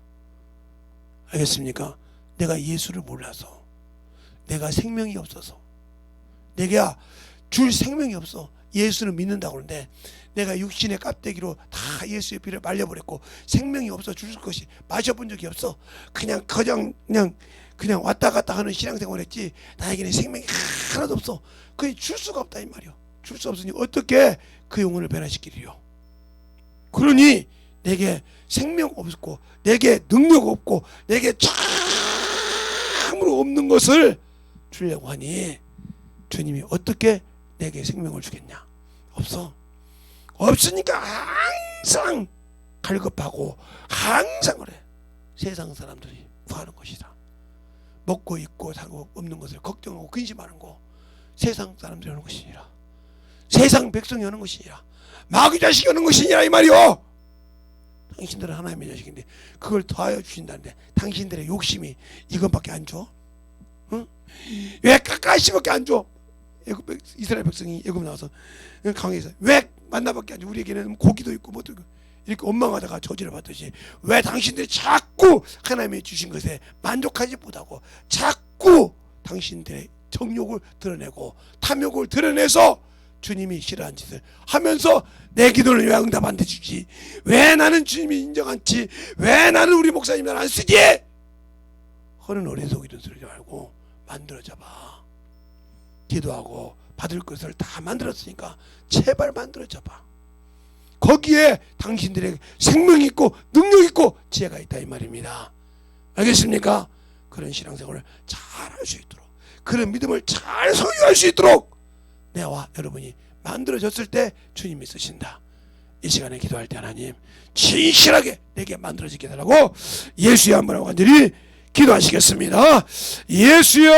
알겠습니까? 내가 예수를 몰라서. 내가 생명이 없어서. 내가 줄 생명이 없어. 예수를 믿는다고 그러는데 내가 육신의 껍데기로 다 예수의 피를 말려버렸고 생명이 없어 줄 것이 마셔본 적이 없어. 그냥 왔다 갔다 하는 신앙생활을 했지 나에게는 생명이 하나도 없어. 그게 줄 수가 없다 이 말이요. 줄 수 없으니 어떻게 그 영혼을 변화시키리요. 그러니 내게 생명 없고 내게 능력 없고 내게 참으로 없는 것을 주려고 하니 주님이 어떻게 내게 생명을 주겠냐. 없어. 없으니까 항상 갈급하고 항상 그래. 세상 사람들이 구하는 것이다. 먹고 입고 사고 없는 것을 걱정하고 근심하는 거 세상 사람들이 하는 것이 아니라 세상 백성이 하는 것이 아니라 마귀 자식이 하는 것이 아니라 이 말이요. 당신들은 하나님의 자식인데 그걸 더하여 주신다는데 당신들의 욕심이 이것밖에 안 줘? 응? 왜 가까이씩밖에 안 줘? 이스라엘 백성이 애굽 나와서 강에서 왜 만나밖에 안 줘? 우리에게는 고기도 있고 뭐도 있고 이렇게 원망하다가 저주를 받듯이 왜 당신들이 자꾸 하나님이 주신 것에 만족하지 못하고 자꾸 당신들의 정욕을 드러내고 탐욕을 드러내서 주님이 싫어하는 짓을 하면서 내 기도를 왜 응답 안 해주지? 왜 나는 주님이 인정하지? 왜 나는 우리 목사님 날 안 쓰지? 허는 어리석고 이런 소리지 말고 만들어 잡아. 기도하고 받을 것을 다 만들었으니까 제발 만들어 잡아. 거기에 당신들에게 생명이 있고 능력 있고 지혜가 있다 이 말입니다. 알겠습니까? 그런 신앙생활을 잘 할 수 있도록 그런 믿음을 잘 소유할 수 있도록 내와 여러분이 만들어졌을 때 주님이 쓰신다. 이 시간에 기도할 때 하나님 진실하게 내게 만들어지게 해달라고 예수의 한번하고 간절히 기도하시겠습니다. 예수여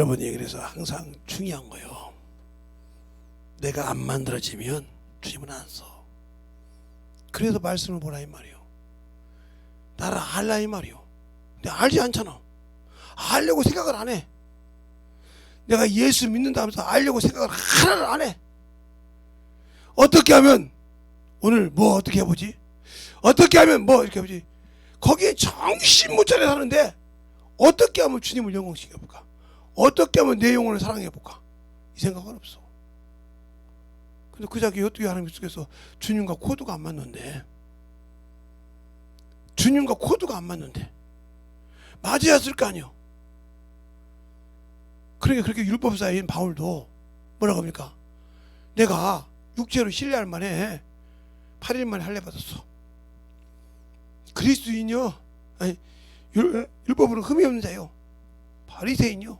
여러분이 그래서 항상 중요한 거예요. 내가 안 만들어지면 주님은 안 써. 그래서 말씀을 보라 이 말이요. 나를 알라 이 말이요. 근데 알지 않잖아. 알려고 생각을 안 해. 내가 예수 믿는다 하면서 알려고 생각을 하나를 안 해. 어떻게 하면 오늘 뭐 어떻게 해보지? 어떻게 하면 뭐 이렇게 해보지? 거기에 정신 못 차려 사는데 어떻게 하면 주님을 영광시켜볼까? 어떻게 하면 내 영혼을 사랑해볼까? 이 생각은 없어. 근데 그 자기 어떻게 하나님 속에서 주님과 코드가 안 맞는데, 주님과 코드가 안 맞는데 맞아야 쓸 거 아니요. 그러니까 그렇게 율법사인 바울도 뭐라고 합니까? 내가 육체로 신뢰할 만해 8일 만에 할례 받았어. 그리스도인요, 아니 율법으로 흠이 없는 자요, 바리새인요,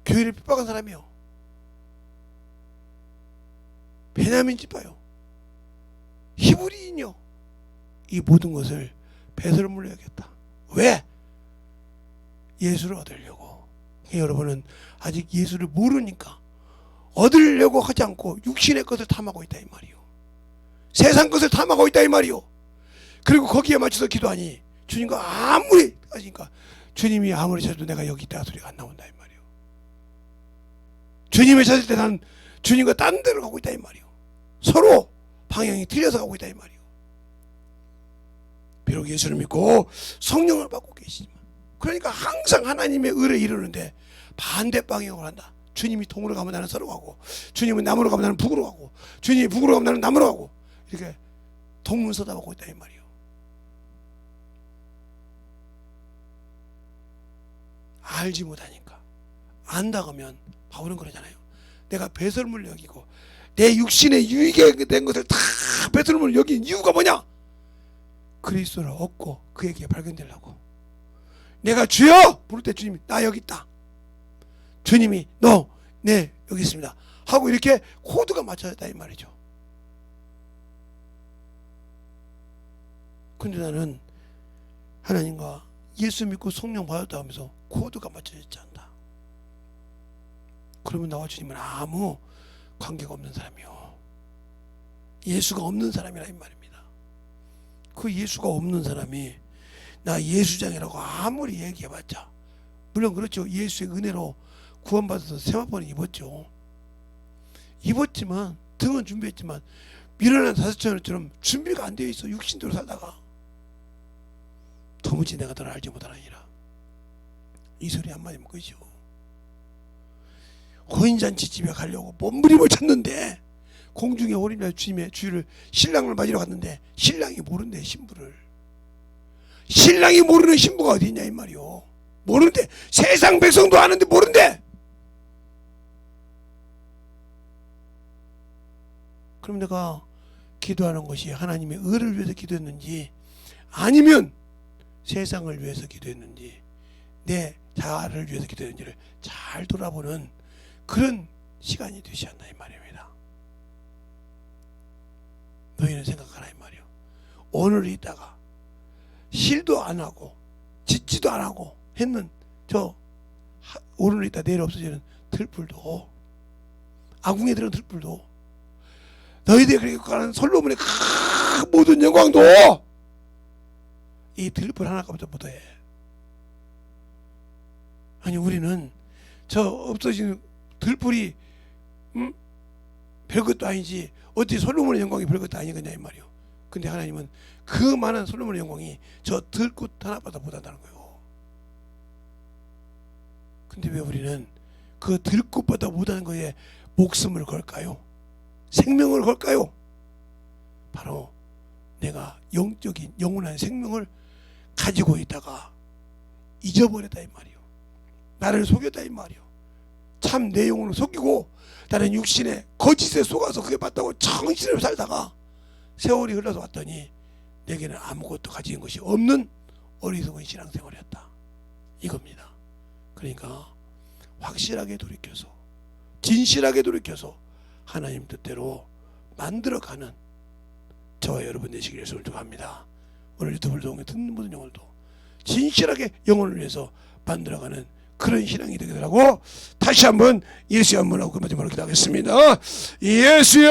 교회를 핍박한 사람이요, 베냐민 지파요, 히브리인요, 이 모든 것을 배설을 물려야겠다. 왜? 예수를 얻으려고. 여러분은 아직 예수를 모르니까 얻으려고 하지 않고 육신의 것을 탐하고 있다 이 말이요. 세상 것을 탐하고 있다 이 말이요. 그리고 거기에 맞춰서 기도하니 주님과 아무리 하니까 주님이 아무리 찾아도 내가 여기 있다 소리가 안 나온다 이 말이요. 주님을 찾을 때 나는 주님과 딴 데로 가고 있다 이 말이요. 서로 방향이 틀려서 가고 있다 이 말이요. 비록 예수를 믿고 성령을 받고 계시지만, 그러니까 항상 하나님의 의를 이루는데 반대 방향으로 한다. 주님이 동으로 가면 나는 서로 가고, 주님은 남으로 가면 나는 북으로 가고, 주님이 북으로 가면 나는 남으로 가고, 이렇게 동문서답하고 있다 이 말이요. 알지 못하니까. 안다 그러면 바울은 그러잖아요. 내가 배설물을 여기고 내 육신의 유익에 된 것을 다 배설물을 여긴 이유가 뭐냐? 그리스도를 얻고 그에게 발견되려고. 내가 주여 부를 때 주님이 나 여기 있다, 주님이 너 네 여기 있습니다 하고 이렇게 코드가 맞춰졌다 이 말이죠. 근데 나는 하나님과 예수 믿고 성령 받았다 하면서 코드가 맞춰지지 않다. 그러면 나와 주님은 아무 관계가 없는 사람이요, 예수가 없는 사람이라 이 말입니다. 그 예수가 없는 사람이 나 예수장이라고 아무리 얘기해봤자, 물론 그렇죠. 예수의 은혜로 구원받아서 세마포는 입었죠. 입었지만 등은 준비했지만 미련한 사슴처럼 준비가 안 되어 있어. 육신대로 살다가 도무지 내가 너를 알지 못하느니라. 이 소리 한마디면 끝이요. 혼인잔치 집에 가려고 몸부림을 쳤는데 공중에 오리며 주님의 주를 신랑을 맞으러 갔는데 신랑이 모른대. 신부를 신랑이 모르는 신부가 어디 있냐 이 말이요. 모르는데, 세상 백성도 아는데 모른대. 그럼 내가 기도하는 것이 하나님의 의를 위해서 기도했는지 아니면 세상을 위해서 기도했는지 내 자아를 위해서 기도했는지를 잘 돌아보는 그런 시간이 되지 않나 이 말입니다. 너희는 생각하라 이 말이요. 오늘 있다가 실도 안 하고 짓지도 안 하고 했는 저 오늘 있다 내일 없어지는 들풀도, 아궁이들은 들풀도, 너희들이 그렇게 가는 솔로몬의 모든 영광도 이 들풀 하나값도 못해. 아니 우리는 저 없어지는 들풀이 별것도 아니지 어찌 솔로몬의 영광이 별것도 아니겠냐 이 말이요. 근데 하나님은 그 많은 솔로몬의 영광이 저 들꽃 하나보다 못한다는 거예요. 근데 왜 우리는 그 들꽃보다 못하는 거에 목숨을 걸까요? 생명을 걸까요? 바로 내가 영적인 영원한 생명을 가지고 있다가 잊어버렸다 이 말이요. 나를 속였다 이 말이요. 참 내 영혼을 속이고 나는 육신의 거짓에 속아서 그게 맞다고 정신을 살다가 세월이 흘러서 왔더니 내게는 아무것도 가진 것이 없는 어리석은 신앙생활이었다 이겁니다. 그러니까 확실하게 돌이켜서 진실하게 돌이켜서 하나님 뜻대로 만들어가는 저와 여러분 되시기를 소원합니다. 오늘 유튜브를 통해 듣는 모든 영혼도 진실하게 영혼을 위해서 만들어가는 그런 신앙이 되더라고. 다시 한번 예수의 한번 하고 마지막으로 기도하겠습니다. 예수여,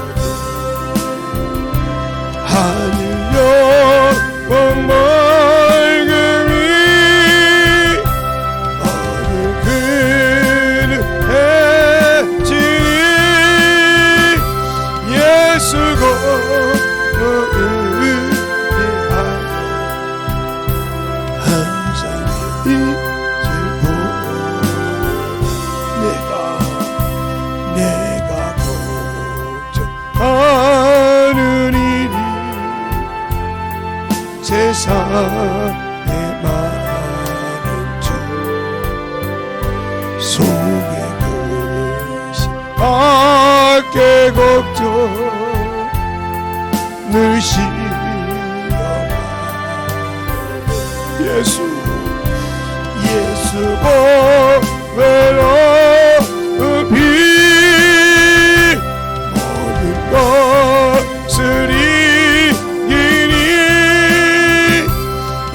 하늘 영광 맑음이 어느 그릇해지니 예수 거룩을 위하여 항상 이제 보고 내가 걱정하는 일이 세상에 많은 주 속에 근심 밖에 걱정 늘 시험하는 예수 외로움이 모든 것을 이기니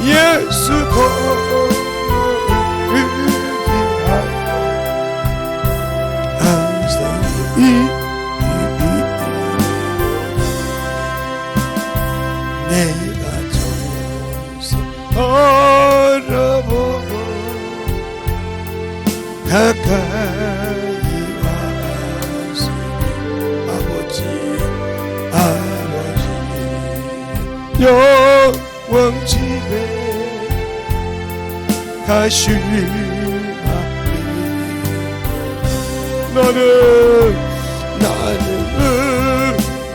예수 거룩을 위하여 항상 내가 저서 바라보고 가까이 왔으니 아버지 영원 집에 가시나니 나는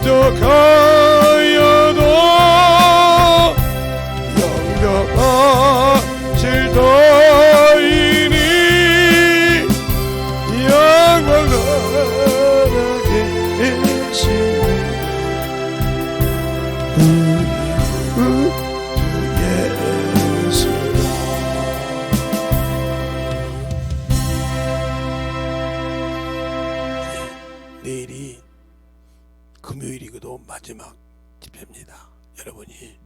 흩어가여도 영영하실 터이니 영원하게 계시네 우리 주 예수라. 내일이 금요일이고도 마지막 집회입니다. 여러분이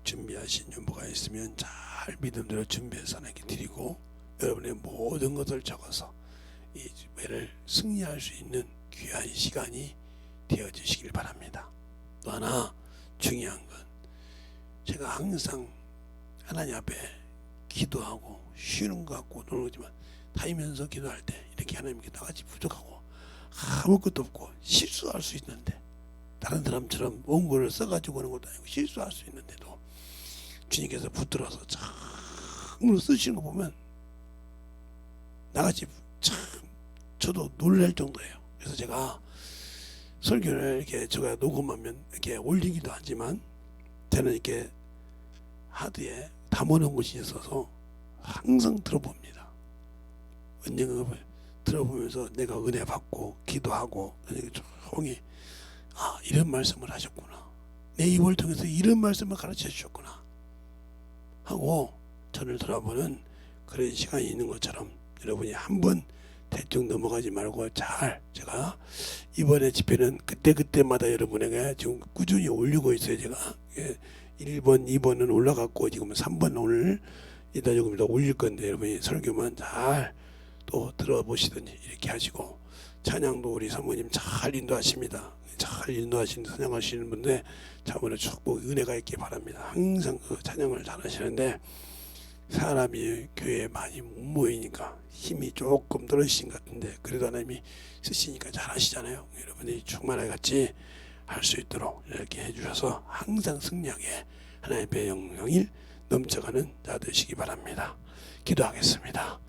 준비하신 유무가 있으면 잘 믿음대로 준비해서 하나님께 드리고 여러분의 모든 것을 적어서 이 집회를 승리할 수 있는 귀한 시간이 되어주시길 바랍니다. 또 하나 중요한 건 제가 항상 하나님 앞에 기도하고 쉬는 것 같고 노는 거지만 다니면서 기도할 때 이렇게 하나님께 나같이 부족하고 아무것도 없고 실수할 수 있는데 다른 사람처럼 원고를 써가지고 오는 것도 아니고 실수할 수 있는데도 주님께서 붙들어서 참으로 쓰시는 거 보면 나같이 참 저도 놀랄 정도예요. 그래서 제가 설교를 이렇게 제가 녹음하면 이렇게 올리기도 하지만 저는 이렇게 하드에 담아놓은 것이 있어서 항상 들어봅니다. 언젠가 들어보면서 내가 은혜 받고 기도하고 조용히 이런 말씀을 하셨구나, 내 입을 통해서 이런 말씀을 가르쳐 주셨구나 하고 저를 돌아보는 그런 시간이 있는 것처럼 여러분이 한번 대충 넘어가지 말고 잘, 제가 이번에 집회는 그때마다 여러분에게 지금 꾸준히 올리고 있어요. 제가 1번, 2번은 올라갔고 지금 3번 오늘 이따 조금 더 올릴 건데 여러분이 설교만 잘 또 들어보시든지 이렇게 하시고, 찬양도 우리 사모님 잘 인도하십니다. 잘 인도하시는 찬양하시는 분들 참으로 축복 은혜가 있기 바랍니다. 항상 그 찬양을 잘 하시는데 사람이 교회에 많이 못 모이니까 힘이 조금 떨어지신 것 같은데 그래도 하나님이 쓰시니까 잘 하시잖아요. 여러분이 충만하게 같이 할 수 있도록 이렇게 해주셔서 항상 승리하게 하나님의 영광이 넘쳐가는 자 되시기 바랍니다. 기도하겠습니다.